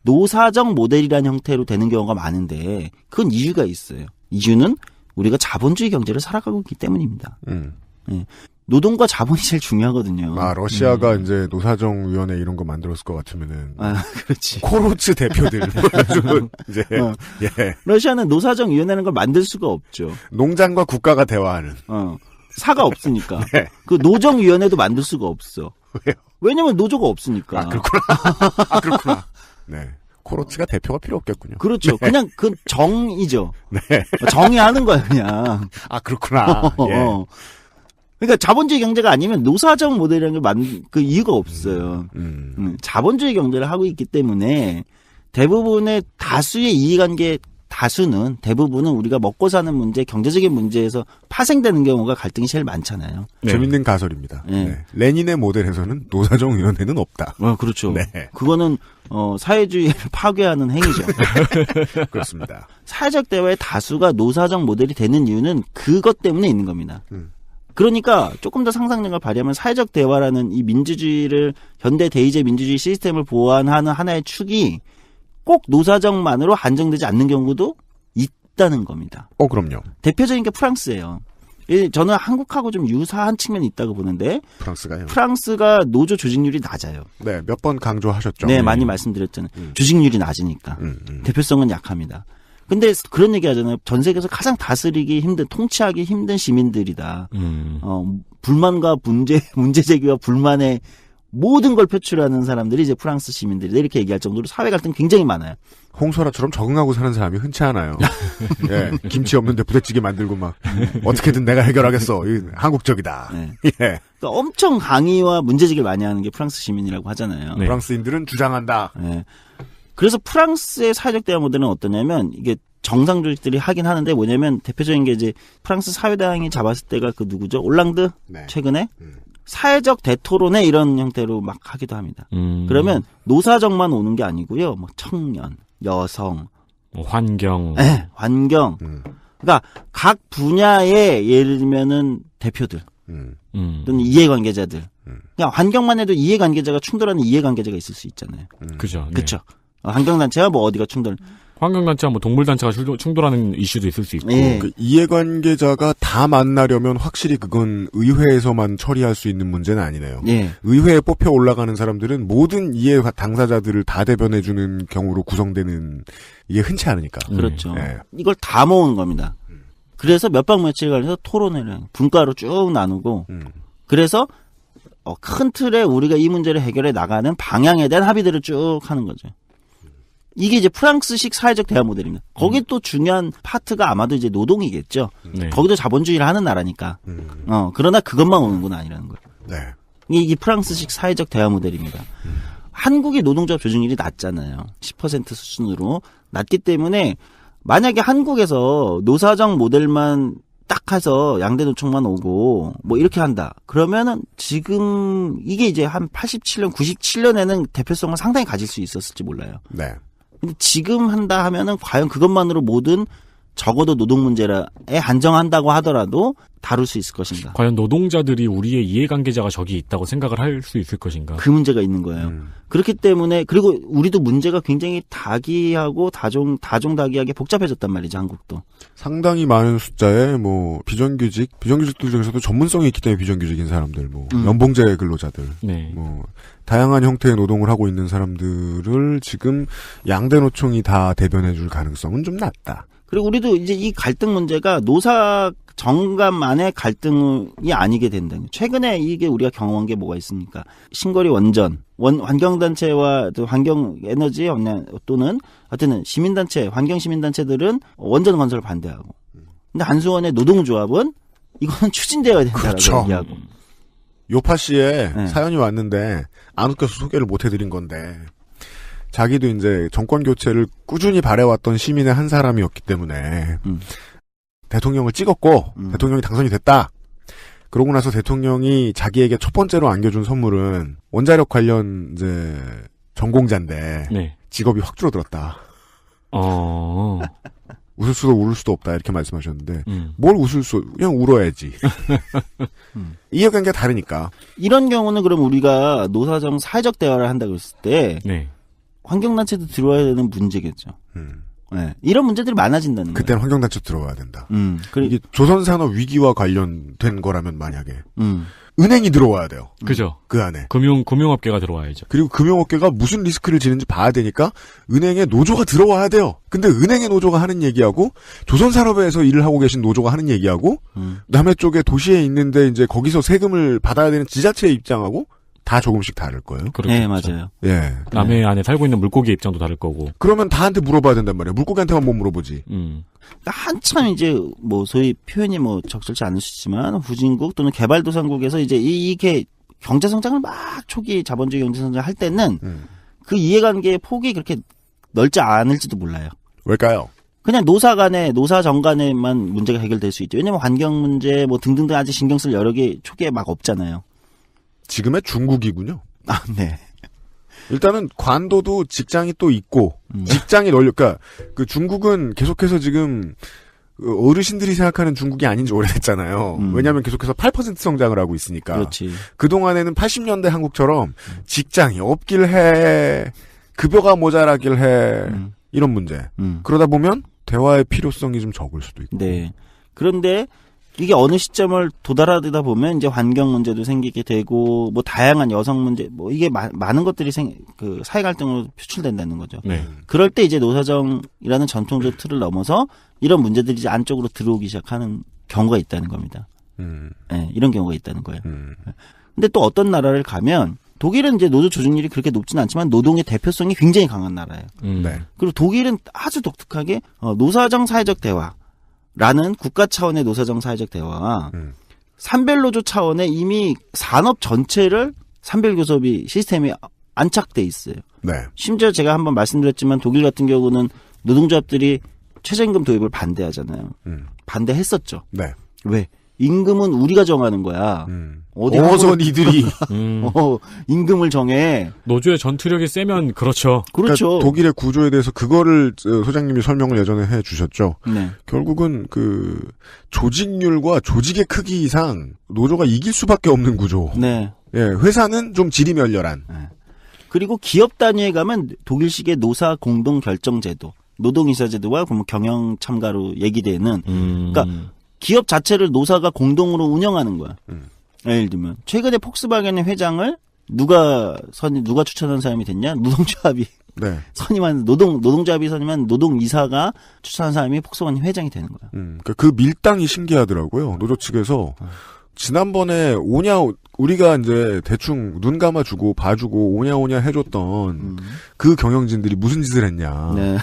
노사정 모델이라는 형태로 되는 경우가 많은데 그건 이유가 있어요. 이유는 우리가 자본주의 경제를 살아가고 있기 때문입니다. 예. 노동과 자본이 제일 중요하거든요. 러시아가 이제 노사정위원회 이런 거 만들었을 것 같으면은. 그렇지. 코르츠 대표들. 이제, 예. 러시아는 노사정위원회라는 걸 만들 수가 없죠. 농장과 국가가 대화하는. 사가 없으니까. 네. 그 노정위원회도 만들 수가 없어. 왜요? 왜냐면 노조가 없으니까. 그렇구나. 네. 코르츠가 대표가 필요 없겠군요. 그렇죠. 네. 그냥 그 정이죠. 네. 정의하는 거야, 그냥. 그렇구나. 예. 그러니까 자본주의 경제가 아니면 노사정 모델이라는 게 그 이유가 없어요. 자본주의 경제를 하고 있기 때문에 대부분의 대부분은 우리가 먹고 사는 문제, 경제적인 문제에서 파생되는 경우가 갈등이 제일 많잖아요. 네. 재밌는 가설입니다. 네. 네. 레닌의 모델에서는 노사정위원회는 없다. 그렇죠. 네. 그거는 사회주의를 파괴하는 행위죠. 그렇습니다. 사회적 대화의 다수가 노사정 모델이 되는 이유는 그것 때문에 있는 겁니다. 그러니까 조금 더 상상력을 발휘하면 사회적 대화라는 이 민주주의를 현대 대의제 민주주의 시스템을 보완하는 하나의 축이 꼭 노사정만으로 한정되지 않는 경우도 있다는 겁니다. 그럼요. 대표적인 게 프랑스예요. 저는 한국하고 좀 유사한 측면이 있다고 보는데 프랑스가요? 프랑스가 노조 조직률이 낮아요. 네, 몇 번 강조하셨죠. 네, 많이 말씀드렸잖아요. 조직률이 낮으니까. 대표성은 약합니다. 근데 그런 얘기 하잖아요. 전 세계에서 가장 통치하기 힘든 시민들이다. 불만과 문제 제기와 불만의 모든 걸 표출하는 사람들이 이제 프랑스 시민들이다. 이렇게 얘기할 정도로 사회 갈등 굉장히 많아요. 홍소라처럼 적응하고 사는 사람이 흔치 않아요. 예, 김치 없는데 부대찌개 만들고 막 어떻게든 내가 해결하겠어. 한국적이다. 네. 예. 그러니까 엄청 강의와 문제 제기를 많이 하는 게 프랑스 시민이라고 하잖아요. 네. 프랑스인들은 주장한다. 네. 그래서 프랑스의 사회적 대화 모델은 어떠냐면 이게 정상 조직들이 하긴 하는데 뭐냐면 대표적인 게 이제 프랑스 사회당이 잡았을 때가 그 누구죠? 올랑드? 네. 최근에? 사회적 대토론회 이런 형태로 막 하기도 합니다. 그러면 노사정만 오는 게 아니고요. 뭐 청년, 여성, 환경. 네, 환경. 그러니까 각 분야의 예를 들면은 대표들 또는 이해관계자들. 그냥 환경만 해도 이해관계자가 충돌하는 이해관계자가 있을 수 있잖아요. 그죠. 그렇죠. 환경단체와 뭐 어디가 충돌. 환경단체와 뭐 동물단체가 충돌하는 이슈도 있을 수 있고. 예. 그 이해관계자가 다 만나려면 확실히 그건 의회에서만 처리할 수 있는 문제는 아니네요. 예. 의회에 뽑혀 올라가는 사람들은 모든 이해 당사자들을 다 대변해주는 경우로 구성되는 이게 흔치 않으니까. 그렇죠. 예. 이걸 다 모으는 겁니다. 그래서 몇 박 며칠 간에서 토론회를 분과로 쭉 나누고 그래서 큰 틀에 우리가 이 문제를 해결해 나가는 방향에 대한 합의들을 쭉 하는 거죠. 이게 이제 프랑스식 사회적 대화 모델입니다. 거기 또 중요한 파트가 아마도 이제 노동이겠죠. 네. 거기도 자본주의를 하는 나라니까. 그러나 그것만 오는 건 아니라는 거예요. 네. 이게 프랑스식 사회적 대화 모델입니다. 한국의 노동조합 조직률이 낮잖아요. 10% 수준으로 낮기 때문에 만약에 한국에서 노사정 모델만 딱 해서 양대 노총만 오고 뭐 이렇게 한다. 그러면은 지금 이게 이제 한 87년, 97년에는 대표성을 상당히 가질 수 있었을지 몰라요. 네. 근데 지금 한다 하면은 과연 그것만으로 모든 적어도 노동 문제에 한정한다고 하더라도 다룰 수 있을 것인가. 과연 노동자들이 우리의 이해관계자가 저기 있다고 생각을 할 수 있을 것인가. 그 문제가 있는 거예요. 그렇기 때문에 그리고 우리도 문제가 굉장히 다기하고 다종다기하게 복잡해졌단 말이죠. 한국도. 상당히 많은 숫자의 비정규직들 중에서도 전문성이 있기 때문에 비정규직인 사람들, 연봉제 근로자들, 네. 다양한 형태의 노동을 하고 있는 사람들을 지금 양대 노총이 다 대변해줄 가능성은 좀 낮다. 그리고 우리도 이제 이 갈등 문제가 노사 정간만의 갈등이 아니게 된다는. 최근에 이게 우리가 경험한 게 뭐가 있습니까? 신거리 원전, 환경단체와 환경에너지 또는 하여튼 시민단체, 환경시민단체들은 원전 건설을 반대하고. 근데 한수원의 노동조합은 이거는 추진되어야 된다고 그렇죠. 얘기하고. 요파 씨의 네. 사연이 왔는데 안 웃겨서 소개를 못 해드린 건데 자기도 이제 정권 교체를 꾸준히 바래왔던 시민의 한 사람이었기 때문에 대통령을 찍었고 대통령이 당선이 됐다. 그러고 나서 대통령이 자기에게 첫 번째로 안겨준 선물은 원자력 관련 이제 전공자인데 네. 직업이 확 줄어들었다. 웃을 수도 울을 수도 없다 이렇게 말씀하셨는데 뭘 그냥 울어야지. 이해관계가 다르니까. 이런 경우는 그럼 우리가 노사정 사회적 대화를 한다고 했을 때 네. 환경단체도 들어와야 되는 문제겠죠. 네. 이런 문제들이 많아진다는 거예요. 그때는 환경단체 들어가야 된다. 그리고 이게 조선산업 위기와 관련된 거라면 만약에 은행이 들어와야 돼요. 그죠. 그 안에. 금융업계가 들어와야죠. 그리고 금융업계가 무슨 리스크를 지는지 봐야 되니까 은행에 노조가 들어와야 돼요. 근데 은행의 노조가 하는 얘기하고 조선산업에서 일을 하고 계신 노조가 하는 얘기하고 남해 쪽에 도시에 있는데 이제 거기서 세금을 받아야 되는 지자체의 입장하고 다 조금씩 다를 거예요. 네, 맞아요. 예. 남해 안에 살고 있는 물고기 입장도 다를 거고. 그러면 다한테 물어봐야 된단 말이에요. 물고기한테만 못 물어보지. 한참 이제 뭐 소위 표현이 뭐 적절치 않을 수 있지만 후진국 또는 개발도상국에서 이제 이게 경제 성장을 막 초기 자본주의 경제 성장을 할 때는 그 이해관계의 폭이 그렇게 넓지 않을지도 몰라요. 왜일까요? 그냥 노사정 간에만 문제가 해결될 수 있죠. 왜냐면 환경 문제 뭐 등등등 아직 신경 쓸 여러 개 초기에 막 없잖아요. 지금의 중국이군요. 아, 네. 일단은 관도도 직장이 또 있고 직장이 그러니까 그 중국은 계속해서 지금 어르신들이 생각하는 중국이 아닌 지 오래됐잖아요. 왜냐하면 계속해서 8% 성장을 하고 있으니까. 그렇지. 그동안에는 80년대 한국처럼 직장이 없길 해, 급여가 모자라길 해, 이런 문제. 그러다 보면 대화의 필요성이 좀 적을 수도 있고. 네. 그런데 이게 어느 시점을 도달하다 보면 이제 환경 문제도 생기게 되고 뭐 다양한 여성 문제 뭐 이게 많은 것들이 그 사회 갈등으로 표출된다는 거죠. 네. 그럴 때 이제 노사정이라는 전통적 틀을 넘어서 이런 문제들이 이제 안쪽으로 들어오기 시작하는 경우가 있다는 겁니다. 네, 이런 경우가 있다는 거예요. 근데 또 어떤 나라를 가면 독일은 이제 노조 조직률이 그렇게 높지는 않지만 노동의 대표성이 굉장히 강한 나라예요. 네. 그리고 독일은 아주 독특하게 노사정 사회적 대화 라는 국가 차원의 노사정 사회적 대화와 산별노조 차원의 이미 산업 전체를 산별교섭이 시스템이 안착돼 있어요. 네. 심지어 제가 한번 말씀드렸지만 독일 같은 경우는 노동조합들이 최저임금 도입을 반대하잖아요. 반대했었죠. 네. 왜? 임금은 우리가 정하는 거야. 어서 니들이 임금을 정해. 노조의 전투력이 세면 그렇죠. 그렇죠. 그러니까 독일의 구조에 대해서 그거를 소장님이 설명을 예전에 해주셨죠. 네. 결국은 그 조직률과 조직의 크기 이상 노조가 이길 수밖에 없는 구조. 네. 예, 회사는 좀 질이 멸렬한. 네. 그리고 기업 단위에 가면 독일식의 노사 공동 결정 제도, 노동이사 제도와 경영 참가로 얘기되는. 그러니까 기업 자체를 노사가 공동으로 운영하는 거야. 예를 들면 최근에 폭스바겐의 회장을 누가 추천한 사람이 됐냐? 노동조합이 네. 선임한 노동조합이 선임한 노동이사가 추천한 사람이 폭스바겐 회장이 되는 거야. 그러니까 그 밀당이 신기하더라고요. 노조 측에서 지난번에 우리가 이제 대충 눈 감아주고 봐주고 오냐 해줬던 그 경영진들이 무슨 짓을 했냐. 네.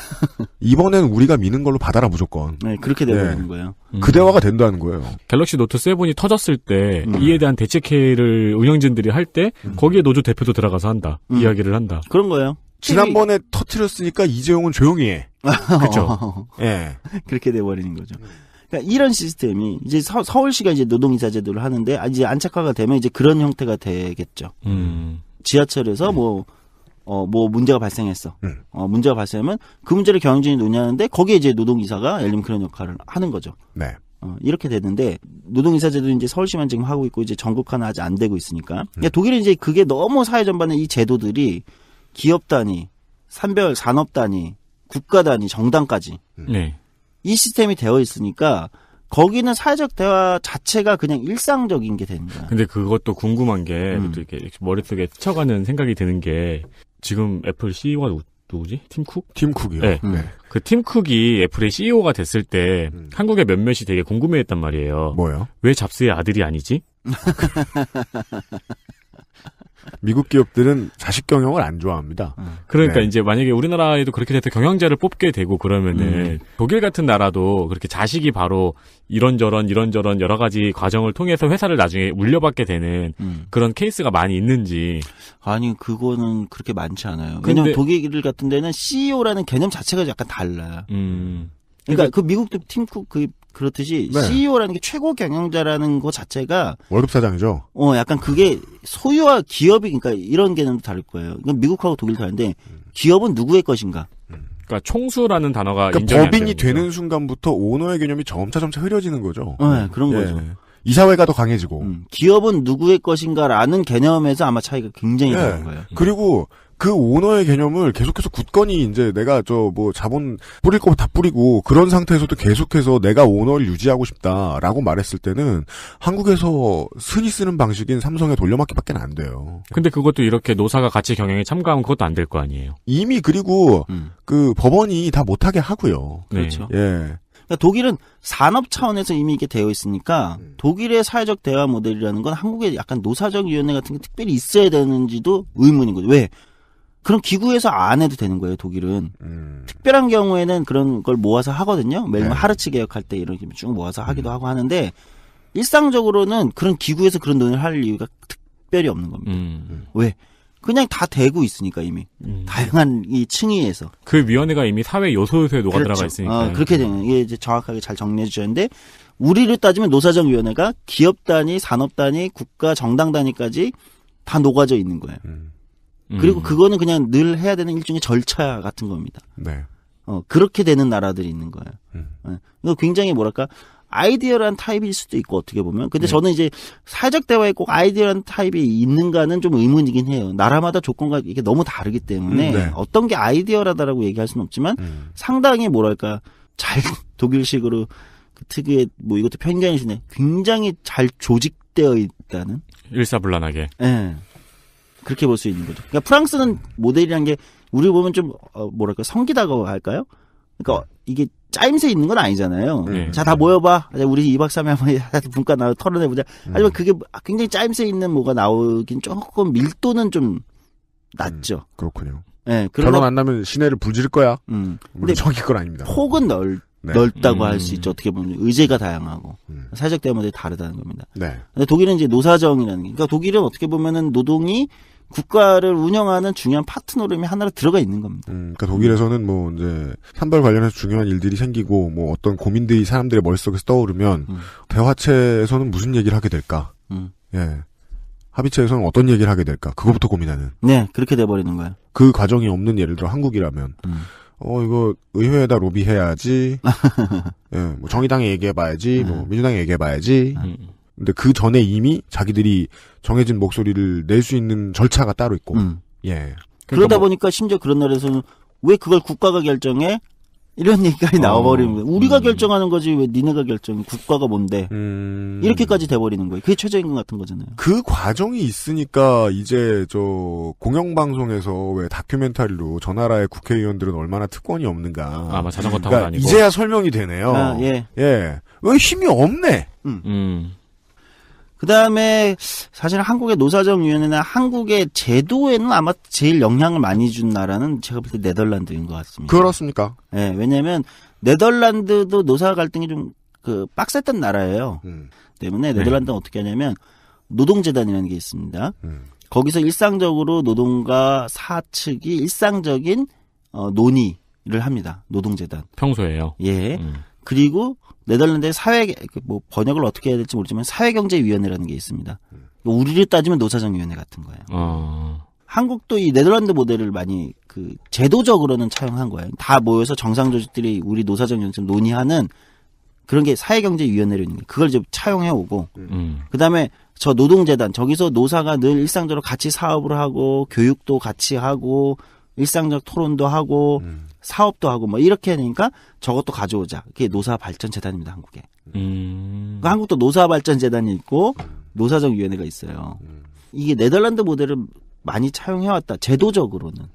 이번엔 우리가 미는 걸로 받아라 무조건. 네, 그렇게 되는 거예요. 그 대화가 된다는 거예요. 갤럭시 노트 7이 터졌을 때 이에 대한 대책회의를 운영진들이 할 때 거기에 노조 대표도 들어가서 한다. 이야기를 한다. 그런 거예요. 지난번에 터트렸으니까 이재용은 조용히 해. 그렇죠. 예. 그렇게 돼버리는 거죠. 그러니까 이런 시스템이 이제 서울시가 이제 노동이사 제도를 하는데 이제 안착화가 되면 이제 그런 형태가 되겠죠. 지하철에서 뭐 문제가 발생했어. 문제가 발생하면 그 문제를 경영진이 논의하는데 거기에 이제 노동이사가 예를 들면 그런 역할을 하는 거죠. 네. 이렇게 되는데 노동이사 제도는 이제 서울시만 지금 하고 있고 이제 전국화는 아직 안 되고 있으니까. 그러니까 독일은 이제 그게 너무 사회 전반에 이 제도들이 기업 단위, 산별 산업 단위, 국가 단위, 정당까지. 네. 이 시스템이 되어 있으니까 거기는 사회적 대화 자체가 그냥 일상적인 게 되는 거야. 근데 그것도 궁금한 게 이렇게 머릿속에 스쳐가는 생각이 드는 게 지금 애플 CEO가 누구지? 팀 쿡? 팀 쿡이요. 네. 네. 그 팀 쿡이 애플의 CEO가 됐을 때 한국의 몇몇이 되게 궁금해했단 말이에요. 뭐요? 왜 잡스의 아들이 아니지? 미국 기업들은 자식 경영을 안 좋아합니다. 그러니까 네. 이제 만약에 우리나라에도 그렇게 돼서 경영자를 뽑게 되고 그러면은 독일 같은 나라도 그렇게 자식이 바로 이런저런 여러 가지 과정을 통해서 회사를 나중에 물려받게 되는 그런 케이스가 많이 있는지. 아니 그거는 그렇게 많지 않아요. 왜냐면 독일 같은 데는 CEO라는 개념 자체가 약간 달라요. 그러니까 그 미국도 팀쿡 그렇듯이 네. CEO라는 게 최고 경영자라는 것 자체가 월급 사장이죠. 약간 그게 소유와 기업이 그러니까 이런 개념도 다를 거예요. 그러니까 미국하고 독일 다른데 기업은 누구의 것인가? 그러니까 총수라는 단어가 그러니까 인정이 안 법인이 되는 되는 거죠. 순간부터 오너의 개념이 점차 흐려지는 거죠. 네, 그런 예. 거죠. 이사회가 더 강해지고. 기업은 누구의 것인가라는 개념에서 아마 차이가 굉장히 예. 다른 거예요. 그리고 그 오너의 개념을 계속해서 굳건히 이제 내가 자본 뿌릴 거 다 뿌리고 그런 상태에서도 계속해서 내가 오너를 유지하고 싶다라고 말했을 때는 한국에서 흔히 쓰는 방식인 삼성의 돌려막기밖에 안 돼요. 근데 그것도 이렇게 노사가 같이 경영에 참가하면 그것도 안 될 거 아니에요. 이미 그리고 그 법원이 다 못하게 하고요. 그렇죠. 예. 그러니까 독일은 산업 차원에서 이미 이게 되어 있으니까 독일의 사회적 대화 모델이라는 건 한국에 약간 노사정 위원회 같은 게 특별히 있어야 되는지도 의문인 거죠. 왜? 그런 기구에서 안 해도 되는 거예요, 독일은. 특별한 경우에는 그런 걸 모아서 하거든요. 매일 네. 하르츠 개혁할 때 이런 쭉 모아서 하기도 하고 하는데 일상적으로는 그런 기구에서 그런 논의를 할 이유가 특별히 없는 겁니다. 왜? 그냥 다 되고 있으니까 이미. 다양한 이 층위에서. 그 위원회가 이미 사회 요소에 녹아 들어가 그렇죠. 있으니까. 그렇게 되는 이게 이제 정확하게 잘 정리해 주셨는데 우리를 따지면 노사정위원회가 기업 단위, 산업 단위, 국가 정당 단위까지 다 녹아져 있는 거예요. 그리고 그거는 그냥 늘 해야 되는 일종의 절차 같은 겁니다. 네. 그렇게 되는 나라들이 있는 거예요. 이거 굉장히 뭐랄까 아이디어란 타입일 수도 있고 어떻게 보면. 근데 저는 이제 사회적 대화에 꼭 아이디어란 타입이 있는가는 좀 의문이긴 해요. 나라마다 조건과 이게 너무 다르기 때문에 네. 어떤 게 아이디어라다라고 얘기할 수는 없지만 상당히 뭐랄까 잘 독일식으로 그 특유의 뭐 이것도 편견이시네. 굉장히 잘 조직되어 있다는. 일사불란하게. 예. 그렇게 볼 수 있는 거죠. 그러니까 프랑스는 모델이라는 게 우리 보면 좀 뭐랄까 성기다고 할까요? 그러니까 이게 짜임새 있는 건 아니잖아요. 자, 다 모여봐. 우리 2박 3일 한번 분과 나와 털어내보자. 하지만 그게 굉장히 짜임새 있는 뭐가 나오긴 조금 밀도는 좀 낮죠. 그렇군요. 네, 결론 안 나면 시내를 부질 거야. 근데 정기 건 아닙니다. 폭은 네. 넓다고 할 수 있죠. 어떻게 보면 의제가 다양하고 사회적 대화 모델이 다르다는 겁니다. 네. 근데 독일은 이제 노사정이라는 게, 그러니까 독일은 어떻게 보면은 노동이 국가를 운영하는 중요한 파트너름이 하나로 들어가 있는 겁니다. 그러니까 독일에서는 뭐 이제 산발 관련해서 중요한 일들이 생기고 뭐 어떤 고민들이 사람들의 머릿속에서 떠오르면 대화체에서는 무슨 얘기를 하게 될까? 예. 합의체에서는 어떤 얘기를 하게 될까? 그거부터 고민하는. 네, 그렇게 돼버리는 거예요. 그 과정이 없는 예를 들어 한국이라면 이거 의회에다 로비해야지. 예, 뭐 정의당에 얘기해봐야지. 뭐 민주당에 얘기해봐야지. 근데 그 전에 이미 자기들이 정해진 목소리를 낼 수 있는 절차가 따로 있고. 예. 그러다 보니까 심지어 그런 나라에서는 왜 그걸 국가가 결정해? 이런 얘기까지 나와버리는 거예요. 우리가 결정하는 거지 왜 니네가 결정해? 국가가 뭔데? 이렇게까지 돼버리는 거예요. 그게 최저임금 같은 거잖아요. 그 과정이 있으니까 이제 공영방송에서 왜 다큐멘터리로 저 나라의 국회의원들은 얼마나 특권이 없는가. 아마 자전거 타고 다니고. 이제야 설명이 되네요. 예. 예. 왜 힘이 없네? 그 다음에 사실 한국의 노사정위원회나 한국의 제도에는 아마 제일 영향을 많이 준 나라는 제가 볼 때 네덜란드인 것 같습니다. 그렇습니까? 네, 왜냐하면 네덜란드도 노사 갈등이 좀 빡셌던 나라예요. 때문에 네덜란드는 어떻게 하냐면 노동재단이라는 게 있습니다. 거기서 일상적으로 노동가 사측이 일상적인 논의를 합니다. 노동재단. 평소에요. 예. 그리고 네덜란드의 뭐 번역을 어떻게 해야 될지 모르지만 사회경제위원회라는 게 있습니다. 우리를 따지면 노사정위원회 같은 거예요. 한국도 이 네덜란드 모델을 많이 제도적으로는 차용한 거예요. 다 모여서 정상 조직들이 우리 노사정위원회에서 논의하는 그런 게 사회경제위원회로 있는 거예요. 그걸 이제 차용해 오고 그다음에 저 노동재단 저기서 노사가 늘 일상적으로 같이 사업을 하고 교육도 같이 하고 일상적 토론도 하고 사업도 하고 뭐 이렇게 하니까 저것도 가져오자. 그게 노사발전재단입니다. 한국에. 그러니까 한국도 노사발전재단이 있고 노사정위원회가 있어요. 이게 네덜란드 모델을 많이 차용해왔다. 제도적으로는.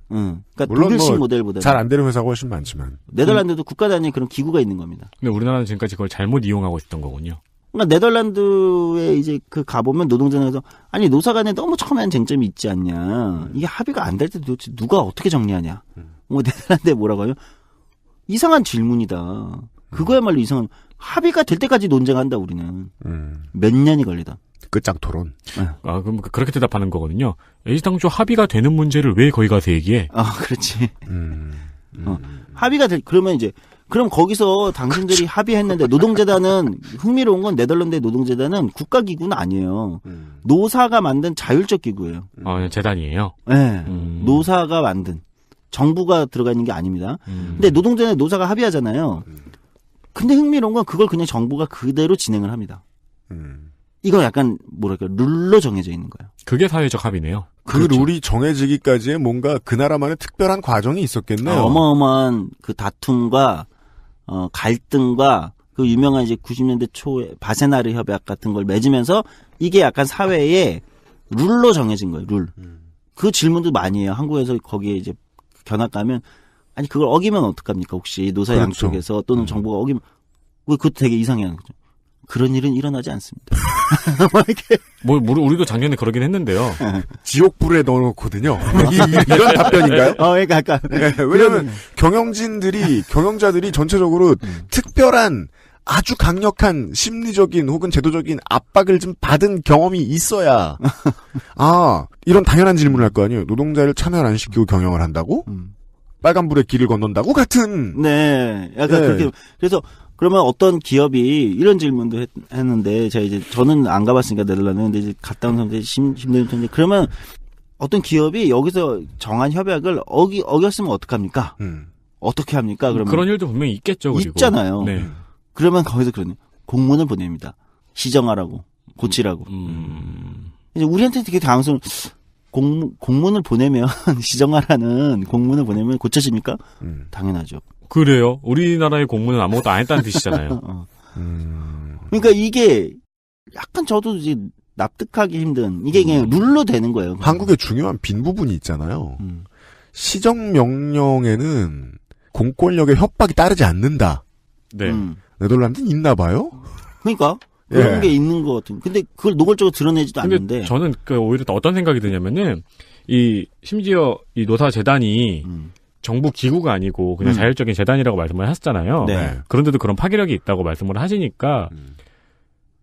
그러니까 물론 독일식 모델보다는 잘 안 되는 회사가 훨씬 많지만 네덜란드도 국가 단위의 그런 기구가 있는 겁니다. 근데 우리나라는 지금까지 그걸 잘못 이용하고 있었던 거군요. 그러니까 네덜란드에 이제 가보면 노동자에서 아니 노사 간에 너무 처음에는 쟁점이 있지 않냐. 이게 합의가 안 될 때 도대체 누가 어떻게 정리하냐. 뭐 네덜란드에 뭐라고 하요? 이상한 질문이다. 그거야말로 이상한 합의가 될 때까지 논쟁한다 우리는. 몇 년이 걸리다. 끝장 토론. 그럼 그렇게 대답하는 거거든요. 애지당초 합의가 되는 문제를 왜 거기 가서 얘기해? 그렇지. 합의가 그러면 이제 그럼 거기서 당신들이 합의했는데 노동재단은 흥미로운 건 네덜란드의 노동재단은 국가기구는 아니에요. 노사가 만든 자율적 기구예요. 재단이에요? 네. 노사가 만든. 정부가 들어가 있는 게 아닙니다. 근데 노동재단에 노사가 합의하잖아요. 근데 흥미로운 건 그걸 그냥 정부가 그대로 진행을 합니다. 이거 약간 뭐랄까 룰로 정해져 있는 거예요. 그게 사회적 합의네요. 그 그렇죠. 룰이 정해지기까지의 뭔가 그 나라만의 특별한 과정이 있었겠네요. 어마어마한 그 다툼과 갈등과 그 유명한 이제 90년대 초에 바세나르 협약 같은 걸 맺으면서 이게 약간 사회의 룰로 정해진 거예요. 룰. 그 질문도 많이 해요. 한국에서 거기에 이제 견학 가면 아니 그걸 어기면 어떡합니까? 혹시 노사 그렇죠. 양쪽에서 또는 정부가 어기면 왜 그것도 되게 이상해하는 거죠. 그런 일은 일어나지 않습니다. 뭐 이렇게 우리도 작년에 그러긴 했는데요. 지옥불에 넣어놓거든요. 이런 답변인가요? 그러니까 약간 네, 왜냐하면 경영자들이 전체적으로 특별한 아주 강력한 심리적인 혹은 제도적인 압박을 좀 받은 경험이 있어야 이런 당연한 질문을 할 거 아니에요. 노동자를 참여를 안 시키고 경영을 한다고? 빨간불에 길을 건넌다고? 같은. 네, 약간 네. 그렇게 그래서 그러면 어떤 기업이 이런 질문도 했는데 제가 이제 저는 안 가봤으니까 네덜란드 근데 이제 갔다 온 사람들이 힘든 텐데 그러면 어떤 기업이 여기서 정한 협약을 어겼으면 어떡합니까? 어떻게 합니까? 그러면 그런 일도 분명히 있겠죠. 그리고. 있잖아요. 네. 그러면 거기서 그러네. 공문을 보냅니다. 시정하라고, 고치라고. 이제 우리한테 되게 당황스러운 공문을 보내면 시정하라는 공문을 보내면 고쳐집니까? 당연하죠. 그래요. 우리나라의 공무는 아무것도 안 했다는 뜻이잖아요. 그러니까 이게 약간 저도 이제 납득하기 힘든 이게 그냥 룰로 되는 거예요. 한국의 중요한 빈 부분이 있잖아요. 시정명령에는 공권력의 협박이 따르지 않는다. 네. 네덜란드는 있나 봐요? 그러니까 그런 게 있는 것 같은. 근데 그걸 노골적으로 드러내지도 근데 않는데. 저는 오히려 어떤 생각이 드냐면은 심지어 이 노사재단이 정부 기구가 아니고 그냥 자율적인 재단이라고 말씀을 하셨잖아요. 네. 그런데도 그런 파괴력이 있다고 말씀을 하시니까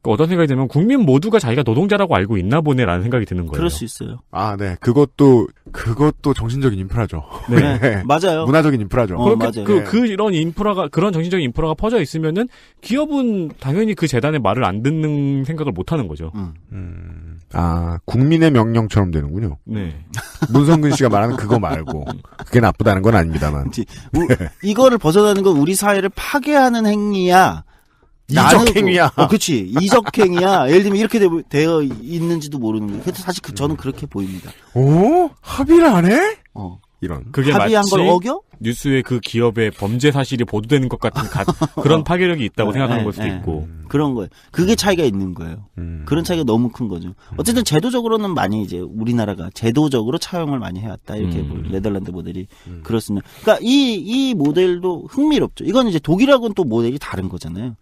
어떤 생각이 들면 국민 모두가 자기가 노동자라고 알고 있나 보네라는 생각이 드는 거예요. 그럴 수 있어요. 네. 그것도 정신적인 인프라죠. 네. 맞아요. 문화적인 인프라죠. 그렇게 맞아요. 이런 인프라가 그런 정신적인 인프라가 퍼져 있으면은 기업은 당연히 그 재단의 말을 안 듣는 생각을 못 하는 거죠. 국민의 명령처럼 되는군요. 네. 문성근 씨가 말하는 그거 말고 그게 나쁘다는 건 아닙니다만. 이거를 벗어나는 건 우리 사회를 파괴하는 행위야. 이적행위야. 그렇지. 이적행위야. 예를 들면 이렇게 되어 있는지도 모르는 거예요. 그래서 사실 저는 그렇게 보입니다. 오? 합의를 안 해? 이런. 그게 합의한 마치 걸 어겨? 뉴스에 그 기업의 범죄 사실이 보도되는 것 같은 그런 파괴력이 있다고 생각하는 걸 수도 있고. 그런 거예요. 그게 차이가 있는 거예요. 그런 차이가 너무 큰 거죠. 어쨌든 제도적으로는 많이 이제 우리나라가 제도적으로 차용을 많이 해왔다. 이렇게 네덜란드 모델이 그렇습니다. 그러니까 이 모델도 흥미롭죠. 이건 이제 독일하고는 또 모델이 다른 거잖아요.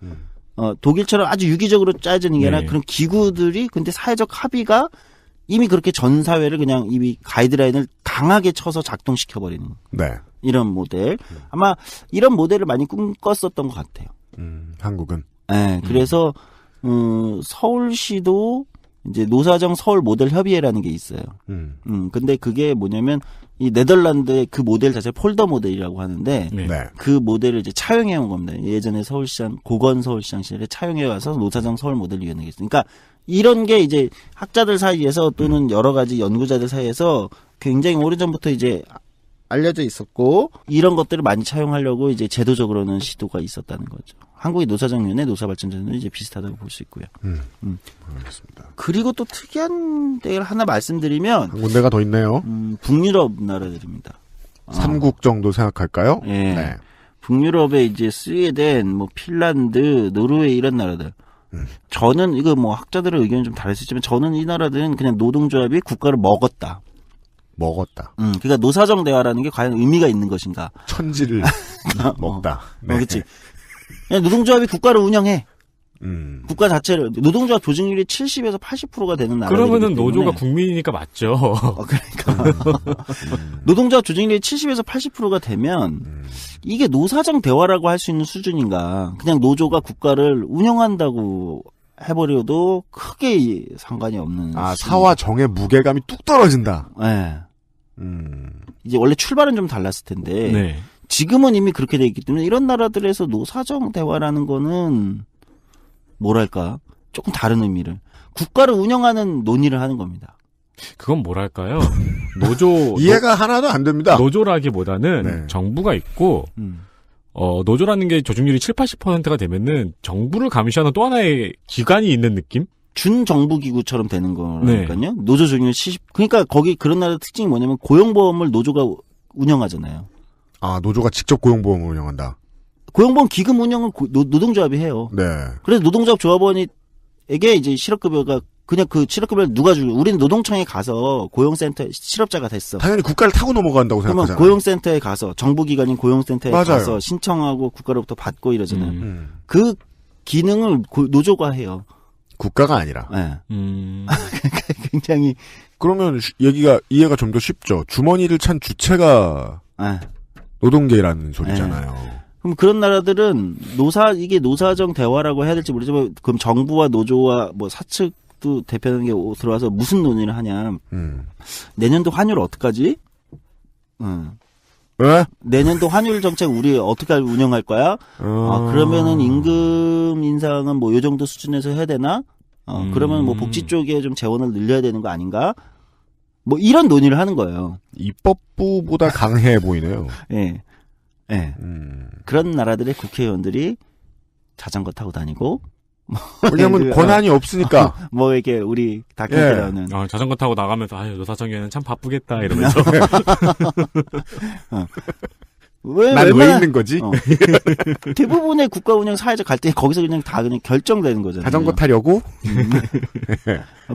독일처럼 아주 유기적으로 짜지는 게 아니라 그런 기구들이 근데 사회적 합의가 이미 그렇게 전 사회를 그냥 이미 가이드라인을 강하게 쳐서 작동시켜버리는 이런 모델. 아마 이런 모델을 많이 꿈꿨었던 것 같아요. 한국은. 네, 그래서 서울시도 이제 노사정 서울 모델 협의회라는 게 있어요. 근데 그게 뭐냐면 이 네덜란드의 그 모델 자체 폴더 모델이라고 하는데 그 모델을 이제 차용해 온 겁니다. 예전에 서울시장 고건 서울시장 시절에 차용해 와서 노사정 서울 모델위원회가 있어요. 그러니까 이런 게 이제 학자들 사이에서 또는 여러 가지 연구자들 사이에서 굉장히 오래전부터 이제 알려져 있었고 이런 것들을 많이 차용하려고 이제 제도적으로는 시도가 있었다는 거죠. 한국의 노사정위원회, 노사발전위원회는 이제 비슷하다고 볼 수 있고요. 알겠습니다. 그리고 또 특이한 데를 하나 말씀드리면 한 군데가 더 있네요. 북유럽 나라들입니다. 3국 정도 생각할까요? 예. 네. 북유럽에 이제 스웨덴, 뭐 핀란드, 노르웨이 이런 나라들. 저는 이거 뭐 학자들의 의견이 좀 다를 수 있지만 저는 이 나라들은 그냥 노동조합이 국가를 먹었다. 그러니까 노사정 대화라는 게 과연 의미가 있는 것인가? 천지를 먹다. 네. 그렇지. 그냥 노동조합이 국가를 운영해. 국가 자체를 노동조합 조직률이 70에서 80%가 되는 나라. 그러면은 노조가 국민이니까 맞죠. 그러니까 노동조합 조직률이 70에서 80%가 되면 이게 노사정 대화라고 할 수 있는 수준인가? 그냥 노조가 국가를 운영한다고 해버려도 크게 상관이 없는. 사와 정의 무게감이 뚝 떨어진다. 네. 이제 원래 출발은 좀 달랐을 텐데 네. 지금은 이미 그렇게 돼 있기 때문에 이런 나라들에서 노사정 대화라는 거는 뭐랄까 조금 다른 의미를 국가를 운영하는 논의를 하는 겁니다. 그건 뭐랄까요? 노조 이해가 하나도 안 됩니다. 노조라기보다는 정부가 있고 노조라는 게 조직률이 7, 80%가 되면은 정부를 감시하는 또 하나의 기관이 있는 느낌? 준정부기구처럼 되는 거니까요. 노조 종료 70. 그러니까 거기 그런 나라 특징이 뭐냐면 고용보험을 노조가 운영하잖아요. 아, 노조가 직접 고용보험을 운영한다. 고용보험 기금 운영은 노동조합이 해요. 네. 그래서 노동조합 조합원에게 이제 실업급여가 그냥 그 실업급여를 누가 주고 우리는 노동청에 가서 고용센터 실업자가 됐어. 당연히 국가를 타고 넘어간다고 그러면 생각하잖아요. 고용센터에 가서 정부기관인 고용센터에 맞아요. 가서 신청하고 국가로부터 받고 이러잖아요. 그 기능을 노조가 해요. 국가가 아니라. 네. 굉장히 그러면 이해가 좀 더 쉽죠. 주머니를 찬 주체가 네. 노동계라는 소리잖아요. 그럼 그런 나라들은 이게 노사정 대화라고 해야 될지 모르지만 그럼 정부와 노조와 뭐 사측도 대표하는 게 들어와서 무슨 논의를 하냐. 내년도 환율 어떡하지? 왜? 내년도 환율 정책 우리 어떻게 운영할 거야? 그러면은 임금 인상은 뭐 요 정도 수준에서 해야 되나? 그러면 뭐 복지 쪽에 좀 재원을 늘려야 되는 거 아닌가? 뭐 이런 논의를 하는 거예요. 입법부보다 강해 보이네요. 예. 예. 그런 나라들의 국회의원들이 자전거 타고 다니고 왜냐면 권한이 없으니까. 뭐 이렇게 우리 다큐멘터리 나오는 자전거 타고 나가면서 아유 노사정에는 참 바쁘겠다 이러면서 난 왜 있는 거지? 대부분의 국가 운영 사회적 갈등이 거기서 그냥 다 그냥 결정되는 거잖아요. 자전거 타려고?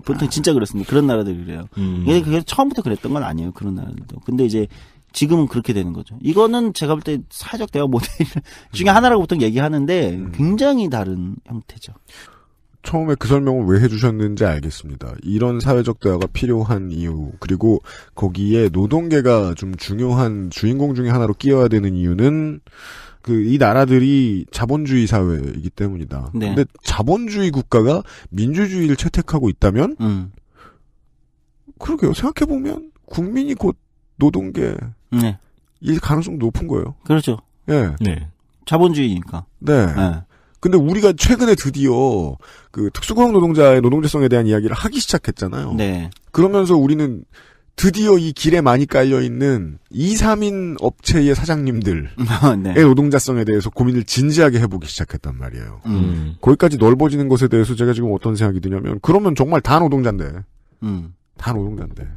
보통 진짜 그렇습니다. 그런 나라들이 그래요. 그게 처음부터 그랬던 건 아니에요. 그런 나라들도. 근데 이제 지금은 그렇게 되는 거죠. 이거는 제가 볼 때 사회적 대화 모델 중에 하나라고 보통 얘기하는데 굉장히 다른 형태죠. 처음에 그 설명을 왜 해주셨는지 알겠습니다. 이런 사회적 대화가 필요한 이유, 그리고 거기에 노동계가 좀 중요한 주인공 중에 하나로 끼어야 되는 이유는 이 나라들이 자본주의 사회이기 때문이다. 네. 근데 자본주의 국가가 민주주의를 채택하고 있다면, 그러게요. 생각해보면 국민이 곧 노동계 일 가능성 높은 거예요. 그렇죠. 예. 네. 자본주의니까. 네. 근데 우리가 최근에 드디어 그 특수고용 노동자의 노동자성에 대한 이야기를 하기 시작했잖아요. 네. 그러면서 우리는 드디어 이 길에 많이 깔려있는 2, 3인 업체의 사장님들의 네. 노동자성에 대해서 고민을 진지하게 해보기 시작했단 말이에요. 거기까지 넓어지는 것에 대해서 제가 지금 어떤 생각이 드냐면 그러면 정말 다 노동자인데. 다 노동자인데.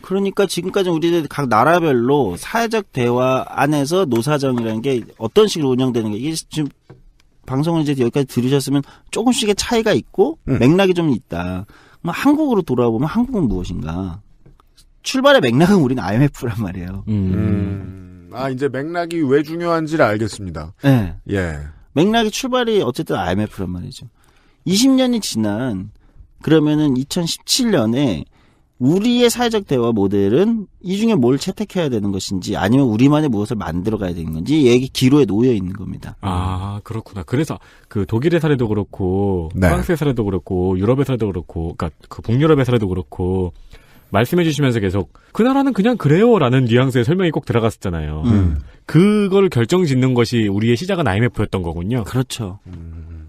그러니까 지금까지 우리들 각 나라별로 사회적 대화 안에서 노사정이라는 게 어떤 식으로 운영되는 게 이게 지금 방송을 이제 여기까지 들으셨으면 조금씩의 차이가 있고 맥락이 좀 있다. 그럼 한국으로 돌아보면 한국은 무엇인가? 출발의 맥락은 우리는 IMF란 말이에요. 이제 맥락이 왜 중요한지를 알겠습니다. 네. 예. 맥락이 출발이 어쨌든 IMF란 말이죠. 20년이 지난 그러면은 2017년에 우리의 사회적 대화 모델은 이 중에 뭘 채택해야 되는 것인지 아니면 우리만의 무엇을 만들어 가야 되는 건지 얘기 기로에 놓여 있는 겁니다. 아, 그렇구나. 그래서 그 독일의 사례도 그렇고 프랑스의 사례도 그렇고 유럽의 사례도 그렇고 그러니까 그 북유럽의 사례도 그렇고 말씀해 주시면서 계속 그 나라는 그냥 그래요라는 뉘앙스의 설명이 꼭 들어갔었잖아요. 그걸 결정짓는 것이 우리의 시작은 IMF였던 거군요. 그렇죠.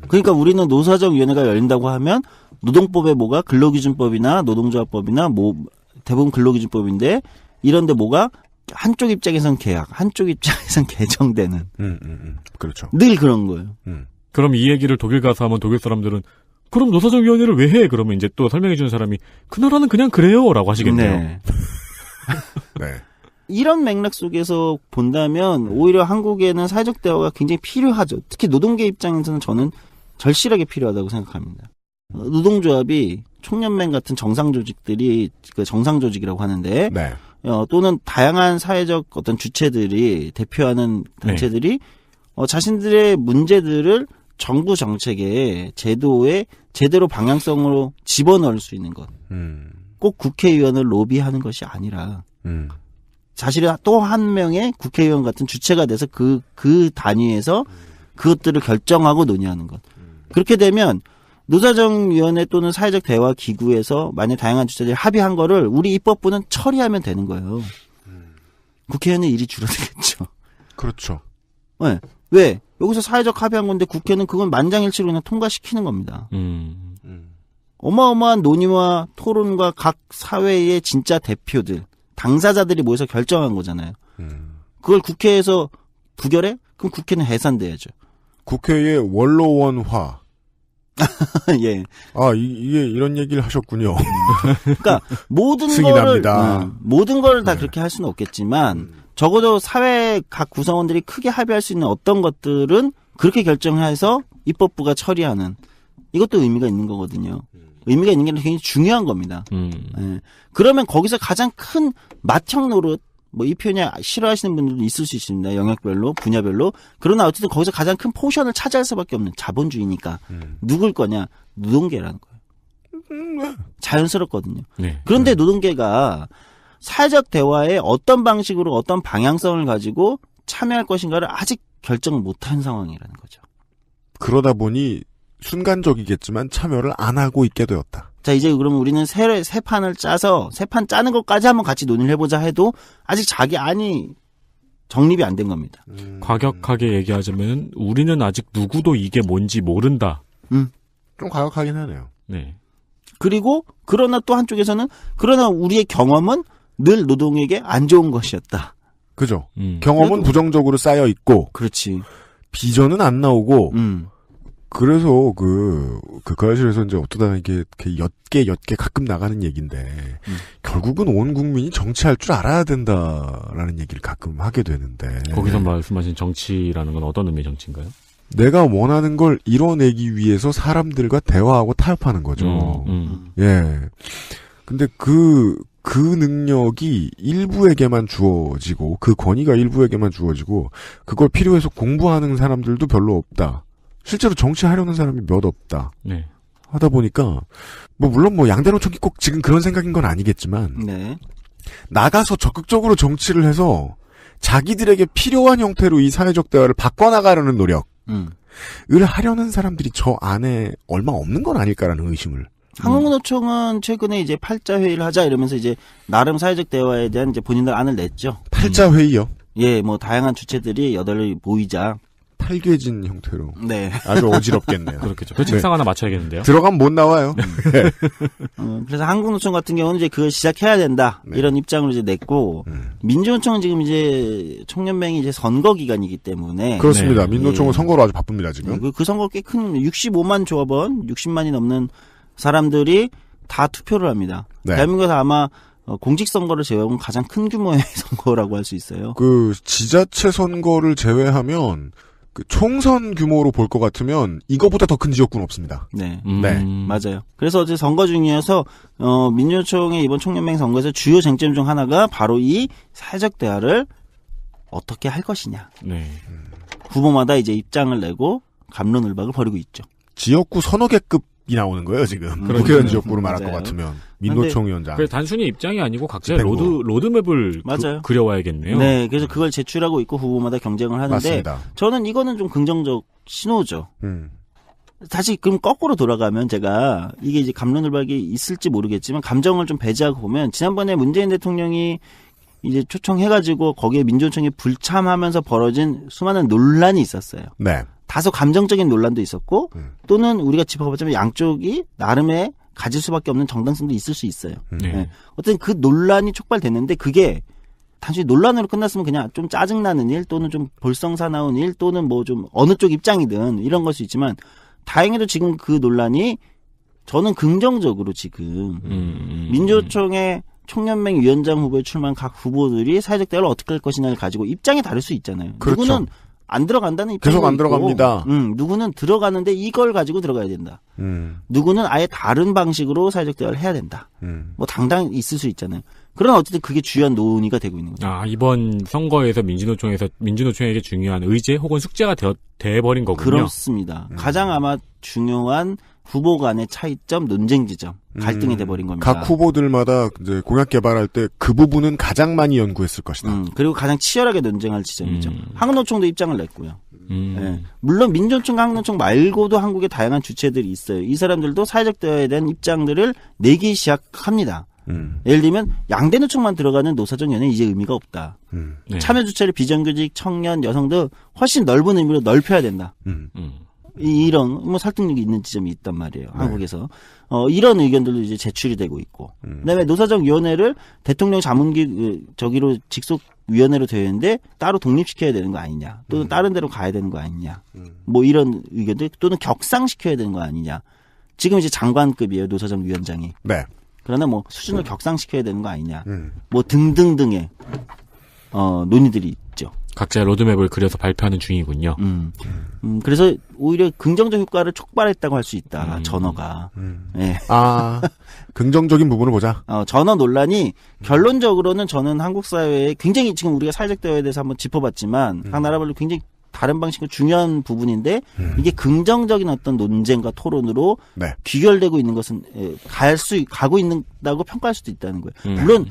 그러니까 우리는 노사정위원회가 열린다고 하면 노동법에 뭐가 근로기준법이나 노동조합법이나 뭐 대부분 근로기준법인데 이런데 뭐가 한쪽 입장에선 계약, 한쪽 입장에선 개정되는. 그렇죠. 늘 그런 거예요. 그럼 이 얘기를 독일 가서 하면 독일 사람들은 그럼 노사정위원회를 왜 해? 그러면 이제 또 설명해 주는 사람이 그 나라는 그냥 그래요라고 하시겠네요. 네. 네. 이런 맥락 속에서 본다면 오히려 한국에는 사회적 대화가 굉장히 필요하죠. 특히 노동계 입장에서는 저는 절실하게 필요하다고 생각합니다. 노동조합이 총연맹 같은 정상 조직들이 그 정상 조직이라고 하는데 네. 또는 다양한 사회적 어떤 주체들이 대표하는 단체들이 자신들의 문제들을 정부 정책에 제도에 제대로 방향성으로 집어넣을 수 있는 것. 꼭 국회의원을 로비하는 것이 아니라 자신의 또 한 명의 국회의원 같은 주체가 돼서 그 단위에서 그것들을 결정하고 논의하는 것. 그렇게 되면 노사정위원회 또는 사회적 대화 기구에서 만약 다양한 주체들이 합의한 거를 우리 입법부는 처리하면 되는 거예요. 국회의원의 일이 줄어들겠죠. 그렇죠. 네. 왜? 여기서 사회적 합의한 건데 국회는 그건 만장일치로 그냥 통과시키는 겁니다. 어마어마한 논의와 토론과 각 사회의 진짜 대표들, 당사자들이 모여서 결정한 거잖아요. 그걸 국회에서 부결해? 그럼 국회는 해산돼야죠. 국회의 원로원화. 예. 이게 이런 얘기를 하셨군요. 그러니까 모든 승인합니다. 모든 걸 다 그렇게 할 수는 없겠지만 적어도 사회 각 구성원들이 크게 합의할 수 있는 어떤 것들은 그렇게 결정해서 입법부가 처리하는 이것도 의미가 있는 거거든요. 의미가 있는 게 굉장히 중요한 겁니다. 예. 그러면 거기서 가장 큰 맏형 노릇 뭐 이 표현이 싫어하시는 분들도 있을 수 있습니다. 영역별로, 분야별로. 그러나 어쨌든 거기서 가장 큰 포션을 차지할 수밖에 없는 자본주의니까 누굴 거냐? 노동계라는 거예요. 자연스럽거든요. 네. 그런데 노동계가 사회적 대화에 어떤 방식으로 어떤 방향성을 가지고 참여할 것인가를 아직 결정을 못한 상황이라는 거죠. 그러다 보니 순간적이겠지만 참여를 안 하고 있게 되었다. 자, 이제 그러면 우리는 새 판을 짜서 새 판 짜는 것까지 한번 같이 논의를 해보자 해도 아직 자기 안이 정립이 안 된 겁니다. 과격하게 얘기하자면 우리는 아직 누구도 이게 뭔지 모른다. 좀 과격하긴 하네요. 네. 그리고 그러나 또 한쪽에서는 그러나 우리의 경험은 늘 노동에게 안 좋은 것이었다. 그죠. 경험은 그래도- 부정적으로 쌓여 있고 그렇지. 비전은 안 나오고 그래서 그 거실에서 이제 어쩌다 이게 옅게 가끔 나가는 얘기인데 결국은 온 국민이 정치할 줄 알아야 된다라는 얘기를 가끔 하게 되는데 거기서 말씀하신 정치라는 건 어떤 의미의 정치인가요? 내가 원하는 걸 이뤄내기 위해서 사람들과 대화하고 타협하는 거죠. 예. 근데 그 능력이 일부에게만 주어지고 그 권위가 일부에게만 주어지고 그걸 필요해서 공부하는 사람들도 별로 없다. 실제로 정치하려는 사람이 몇 없다. 네. 하다 보니까 물론 양대노총이 꼭 지금 그런 생각인 건 아니겠지만 네. 나가서 적극적으로 정치를 해서 자기들에게 필요한 형태로 이 사회적 대화를 바꿔나가려는 노력을 하려는 사람들이 저 안에 얼마 없는 건 아닐까라는 의심을. 한국노총은 최근에 이제 팔자 회의를 하자 이러면서 이제 나름 사회적 대화에 대한 이제 본인들 안을 냈죠. 팔자 회의요? 예, 뭐 다양한 주체들이 8이 모이자. 팔개진 형태로. 네. 아주 어지럽겠네요. 그렇겠죠. 그 책상 하나 맞춰야겠는데요. 들어가면 못 나와요. 그래서 한국노총 같은 경우는 이제 그걸 시작해야 된다. 네. 이런 입장을 이제 냈고, 민주노총은 지금 이제 총연맹이 이제 선거 기간이기 때문에. 그렇습니다. 네. 민노총은 예. 선거로 아주 바쁩니다, 지금. 그 선거 꽤 큰 65만 조합원, 60만이 넘는 사람들이 다 투표를 합니다. 네. 대한민국에서 아마 공직선거를 제외하고는 가장 큰 규모의 선거라고 할 수 있어요. 그 지자체 선거를 제외하면 그 총선 규모로 볼 것 같으면 이거보다 더 큰 지역구는 없습니다. 네. 네. 맞아요. 그래서 어제 선거 중이어서 민주노총의 이번 총연맹 선거에서 주요 쟁점 중 하나가 바로 이 사회적 대화를 어떻게 할 것이냐. 네. 후보마다 이제 입장을 내고 갑론을박을 벌이고 있죠. 지역구 서너 개급이 나오는 거예요, 지금. 그렇죠. 국회의원 지역구로 말할 맞아요. 것 같으면. 민노총 위원장. 그래서 단순히 입장이 아니고 각자의 집행부. 로드맵을 맞아요. 그려와야겠네요. 네, 그래서 그걸 제출하고 있고 후보마다 경쟁을 하는데 맞습니다. 저는 이거는 좀 긍정적 신호죠. 다시 그럼 거꾸로 돌아가면 제가 이게 이제 갑론을박이 있을지 모르겠지만 감정을 좀 배제하고 보면 지난번에 문재인 대통령이 이제 초청해가지고 거기에 민주노총이 불참하면서 벌어진 수많은 논란이 있었어요. 네. 다소 감정적인 논란도 있었고 또는 우리가 짚어보자면 양쪽이 나름의 가질 수밖에 없는 정당성도 있을 수 있어요. 네. 네. 어쨌든 그 논란이 촉발됐는데 그게 단순히 논란으로 끝났으면 그냥 좀 짜증나는 일 또는 좀 볼썽사나운 일 또는 뭐 좀 어느 쪽 입장이든 이런 걸 수 있지만 다행히도 지금 그 논란이 저는 긍정적으로 지금 민주노총의 총연맹 위원장 후보에 출마한 각 후보들이 사회적 대화를 어떻게 할 것이냐를 가지고 입장이 다를 수 있잖아요. 그렇죠. 누구는 안 들어간다는 입장이 계속 안 있고, 들어갑니다. 누구는 들어가는데 이걸 가지고 들어가야 된다. 누구는 아예 다른 방식으로 사회적 대화를 해야 된다. 뭐 당당히 있을 수 있잖아요. 그러나 어쨌든 그게 주요한 논의가 되고 있는 거죠. 이번 선거에서 민주노총에게 중요한 의제 혹은 숙제가 돼버린 거군요. 그렇습니다. 가장 아마 중요한 후보 간의 차이점, 논쟁 지점, 갈등이 돼버린 겁니다. 각 후보들마다 이제 공약 개발할 때 그 부분은 가장 많이 연구했을 것이다. 그리고 가장 치열하게 논쟁할 지점이죠. 한국노총도 입장을 냈고요. 네. 물론 민주노총과 한국노총 말고도 한국에 다양한 주체들이 있어요. 이 사람들도 사회적 대화에 대한 입장들을 내기 시작합니다. 예를 들면 양대노총만 들어가는 노사정연은 이제 의미가 없다. 네. 참여 주체를 비정규직, 청년, 여성 등 훨씬 넓은 의미로 넓혀야 된다. 이런 뭐 설득력이 있는 지점이 있단 말이에요. 한국에서 이런 의견들도 이제 제출이 되고 있고, 그다음에 노사정 위원회를 대통령 자문기 저기로 직속 위원회로 되어 있는데 따로 독립시켜야 되는 거 아니냐. 또는 다른 데로 가야 되는 거 아니냐. 뭐 이런 의견들 또는 격상시켜야 되는 거 아니냐. 지금 이제 장관급이에요. 노사정 위원장이. 네. 그러나 뭐 수준을 격상시켜야 되는 거 아니냐. 뭐 등등등의 논의들이 있죠. 각자의 로드맵을 그려서 발표하는 중이군요. 그래서 오히려 긍정적 효과를 촉발했다고 할 수 있다. 전어가. 네. 아, 긍정적인 부분을 보자. 전어 논란이 결론적으로는 저는 한국 사회에 굉장히 지금 우리가 사회적 대화에 대해서 한번 짚어봤지만 각 나라별로 굉장히 다른 방식으로 중요한 부분인데 이게 긍정적인 어떤 논쟁과 토론으로 네. 귀결되고 있는 것은 가고 있다고 평가할 수도 있다는 거예요. 물론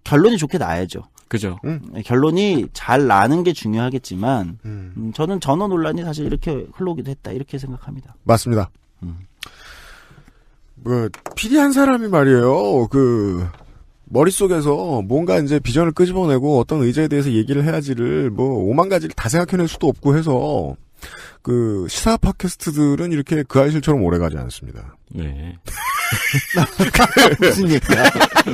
결론이 좋게 나야죠. 그죠. 결론이 잘 나는 게 중요하겠지만 저는 전어 논란이 사실 이렇게 흘러오기도 했다 이렇게 생각합니다. 맞습니다. PD 한 사람이 말이에요. 머릿속에서 뭔가 이제 비전을 끄집어내고 어떤 의제에 대해서 얘기를 해야지를 뭐 5만 가지를 다 생각해낼 수도 없고 해서 시사 팟캐스트들은 이렇게 그 알실처럼 오래가지 않습니다. 네. 무슨 얘기야?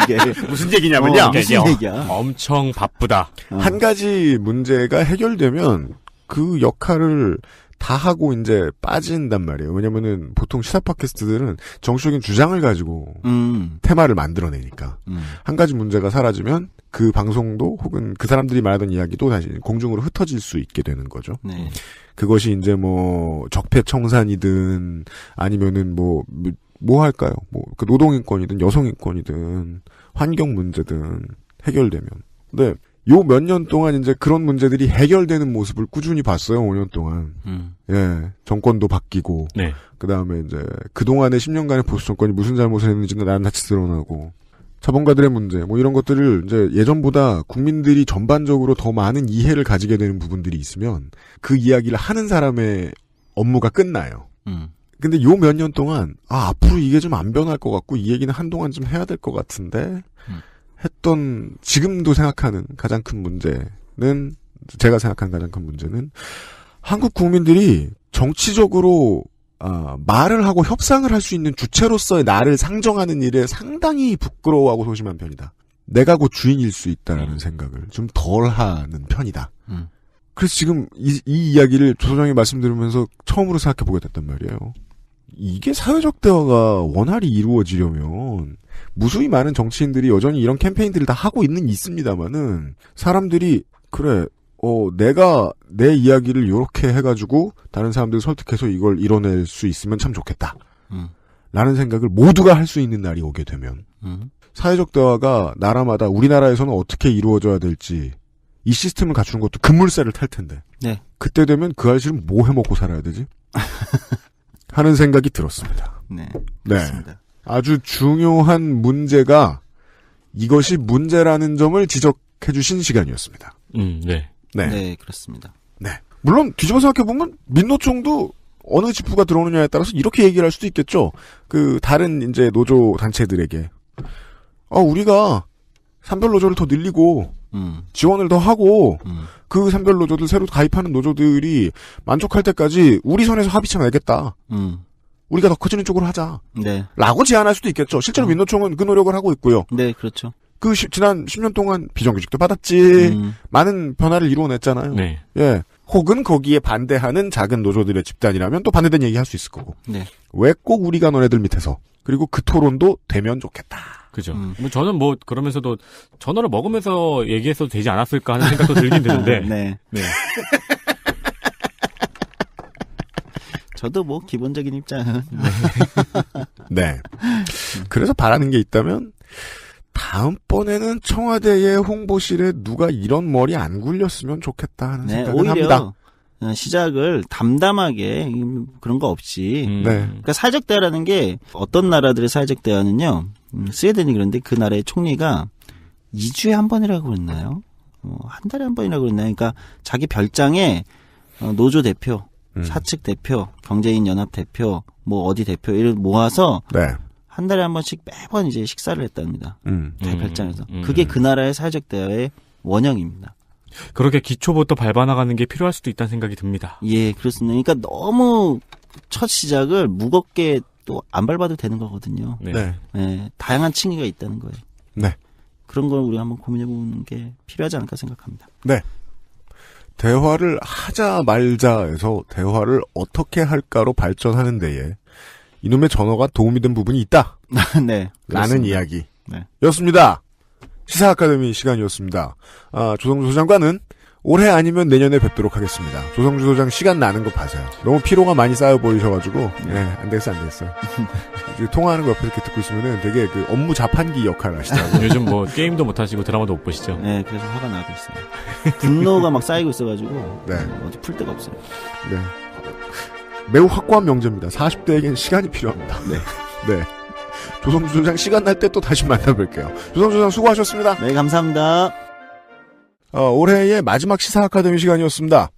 이게 무슨 얘기냐면요. 무슨 얘기야? 엄청 바쁘다. 한 가지 문제가 해결되면 그 역할을 다 하고 이제 빠진단 말이에요. 왜냐면은 보통 시사 팟캐스트들은 정치적인 주장을 가지고 테마를 만들어내니까 한 가지 문제가 사라지면 그 방송도 혹은 그 사람들이 말하던 이야기도 다시 공중으로 흩어질 수 있게 되는 거죠. 네. 그것이 이제 뭐 적폐청산이든 아니면은 뭐 할까요? 그 노동인권이든 여성인권이든 환경 문제든 해결되면. 네. 요 몇 년 동안 이제 그런 문제들이 해결되는 모습을 꾸준히 봤어요, 5년 동안. 예. 정권도 바뀌고. 네. 그 다음에 이제 그동안의 10년간의 보수 정권이 무슨 잘못을 했는지는 낱낱이 드러나고. 자본가들의 문제, 뭐 이런 것들을 이제 예전보다 국민들이 전반적으로 더 많은 이해를 가지게 되는 부분들이 있으면 그 이야기를 하는 사람의 업무가 끝나요. 근데 요 몇 년 동안, 앞으로 이게 좀 안 변할 것 같고, 이 얘기는 한동안 좀 해야 될 것 같은데, 했던, 지금도 생각하는 가장 큰 문제는, 제가 생각하는 가장 큰 문제는, 한국 국민들이 정치적으로, 말을 하고 협상을 할 수 있는 주체로서의 나를 상정하는 일에 상당히 부끄러워하고 소심한 편이다. 내가 곧 주인일 수 있다라는 생각을 좀 덜 하는 편이다. 그래서 지금 이 이야기를 조 소장이 말씀드리면서 처음으로 생각해 보게 됐단 말이에요. 이게 사회적 대화가 원활히 이루어지려면 무수히 많은 정치인들이 여전히 이런 캠페인들을 다 하고 있습니다만은 사람들이 그래 내가 내 이야기를 이렇게 해가지고 다른 사람들 설득해서 이걸 이뤄낼 수 있으면 참 좋겠다. 라는 생각을 모두가 할 수 있는 날이 오게 되면 사회적 대화가 나라마다 우리나라에서는 어떻게 이루어져야 될지 이 시스템을 갖추는 것도 급물살을 탈 텐데. 네. 그때 되면 그 아저씨는 뭐 해먹고 살아야 되지? 하는 생각이 들었습니다. 네. 네. 그렇습니다. 아주 중요한 문제가 이것이 문제라는 점을 지적해 주신 시간이었습니다. 네. 네. 네, 그렇습니다. 네. 물론 뒤집어 생각해보면 민노총도 어느 지부가 들어오느냐에 따라서 이렇게 얘기를 할 수도 있겠죠. 다른 이제 노조 단체들에게. 우리가 산별 노조를 더 늘리고 지원을 더 하고 그 산별 노조들 새로 가입하는 노조들이 만족할 때까지 우리 선에서 합의체 내겠다. 우리가 더 커지는 쪽으로 하자. 네. 라고 제안할 수도 있겠죠. 실제로 민노총은 그 노력을 하고 있고요. 네, 그렇죠. 지난 10년 동안 비정규직도 받았지. 많은 변화를 이루어냈잖아요. 네. 예. 혹은 거기에 반대하는 작은 노조들의 집단이라면 또 반대된 얘기 할 수 있을 거고. 네. 왜 꼭 우리가 너네들 밑에서. 그리고 그 토론도 되면 좋겠다. 그죠. 저는 그러면서도 전어를 먹으면서 얘기했어도 되지 않았을까 하는 생각도 들긴 드는데. 네. 네. 저도 기본적인 입장은. 네. 그래서 바라는 게 있다면, 다음번에는 청와대의 홍보실에 누가 이런 머리 안 굴렸으면 좋겠다 하는 생각을 오히려 합니다. 시작을 담담하게 그런 거 없이. 네. 그러니까 사회적 대화라는 게 어떤 나라들의 사회적 대화는요. 스웨덴이 그런데 그 나라의 총리가 2주에 한 번이라고 그랬나요? 한 달에 한 번이라고 그랬나요? 그러니까 자기 별장에 노조 대표, 사측 대표, 경제인 연합 대표, 어디 대표 이를 모아서 네. 한 달에 한 번씩 매번 이제 식사를 했답니다. 자기 별장에서. 음. 그게 그 나라의 사회적 대화의 원형입니다. 그렇게 기초부터 밟아나가는 게 필요할 수도 있다는 생각이 듭니다. 예, 그렇습니다. 그러니까 너무 첫 시작을 무겁게 또 안 밟아도 되는 거거든요. 네. 네. 예, 다양한 층위가 있다는 거예요. 네. 그런 걸 우리가 한번 고민해보는 게 필요하지 않을까 생각합니다. 네. 대화를 하자 말자에서 대화를 어떻게 할까로 발전하는 데에 이놈의 전어가 도움이 된 부분이 있다. 네. 라는 이야기. 네. 였습니다. 시사 아카데미 시간이었습니다. 조성주 소장과는 올해 아니면 내년에 뵙도록 하겠습니다. 조성주 소장 시간 나는 거 봐서요. 너무 피로가 많이 쌓여 보이셔가지고, 안 됐어요. 통화하는 거 옆에서 이렇게 듣고 있으면은 되게 그 업무 자판기 역할을 하시더라고요. 요즘 뭐 게임도 못 하시고 드라마도 못 보시죠? 네, 그래서 화가 나고 있어요. 분노가 막 쌓이고 있어가지고, 네. 어디 풀 데가 없어요. 네. 매우 확고한 명제입니다. 40대에겐 시간이 필요합니다. 네. 조성주 소장 시간 날 때 또 다시 만나뵐게요. 조성주 소장 수고하셨습니다. 네, 감사합니다. 올해의 마지막 시사 아카데미 시간이었습니다.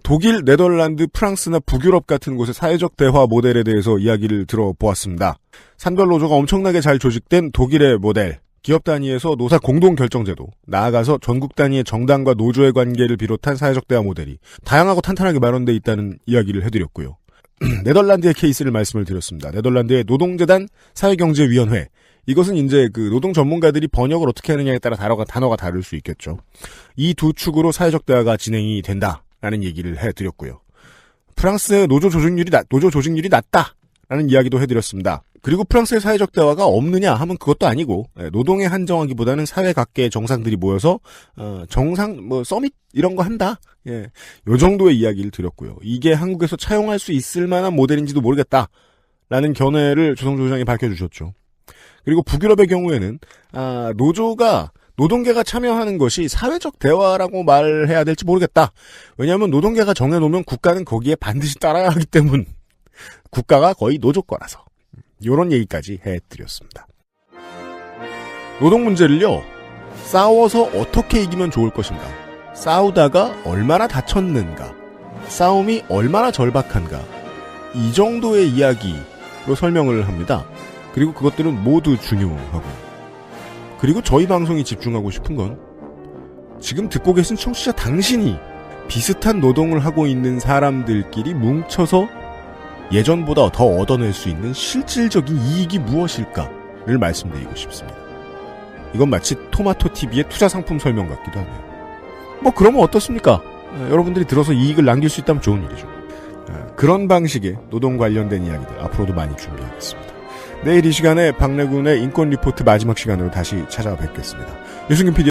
독일, 네덜란드, 프랑스나 북유럽 같은 곳의 사회적 대화 모델에 대해서 이야기를 들어보았습니다. 산별 노조가 엄청나게 잘 조직된 독일의 모델, 기업 단위에서 노사 공동 결정제도, 나아가서 전국 단위의 정당과 노조의 관계를 비롯한 사회적 대화 모델이 다양하고 탄탄하게 마련돼 있다는 이야기를 해드렸고요. 네덜란드의 케이스를 말씀을 드렸습니다. 네덜란드의 노동재단 사회경제위원회. 이것은 이제 그 노동 전문가들이 번역을 어떻게 하느냐에 따라 단어가 다를 수 있겠죠. 이 두 축으로 사회적 대화가 진행이 된다라는 얘기를 해드렸고요. 프랑스의 노조 조직률이 낮다라는 이야기도 해드렸습니다. 그리고 프랑스의 사회적 대화가 없느냐 하면 그것도 아니고 노동에 한정하기보다는 사회 각계의 정상들이 모여서 서밋 이런 거 한다. 요 정도의 이야기를 드렸고요. 이게 한국에서 차용할 수 있을 만한 모델인지도 모르겠다라는 견해를 조성주 소장이 밝혀주셨죠. 그리고 북유럽의 경우에는 노동계가 참여하는 것이 사회적 대화라고 말해야 될지 모르겠다. 왜냐하면 노동계가 정해놓으면 국가는 거기에 반드시 따라야 하기 때문 국가가 거의 노조거라서 이런 얘기까지 해드렸습니다. 노동 문제를요. 싸워서 어떻게 이기면 좋을 것인가, 싸우다가 얼마나 다쳤는가, 싸움이 얼마나 절박한가, 이 정도의 이야기로 설명을 합니다. 그리고 그것들은 모두 중요하고, 그리고 저희 방송이 집중하고 싶은 건 지금 듣고 계신 청취자 당신이 비슷한 노동을 하고 있는 사람들끼리 뭉쳐서 예전보다 더 얻어낼 수 있는 실질적인 이익이 무엇일까를 말씀드리고 싶습니다. 이건 마치 토마토TV의 투자 상품 설명 같기도 하네요. 그러면 어떻습니까? 여러분들이 들어서 이익을 남길 수 있다면 좋은 일이죠. 그런 방식의 노동 관련된 이야기들 앞으로도 많이 준비하겠습니다. 내일 이 시간에 박래군의 인권 리포트 마지막 시간으로 다시 찾아뵙겠습니다. 유승균 PD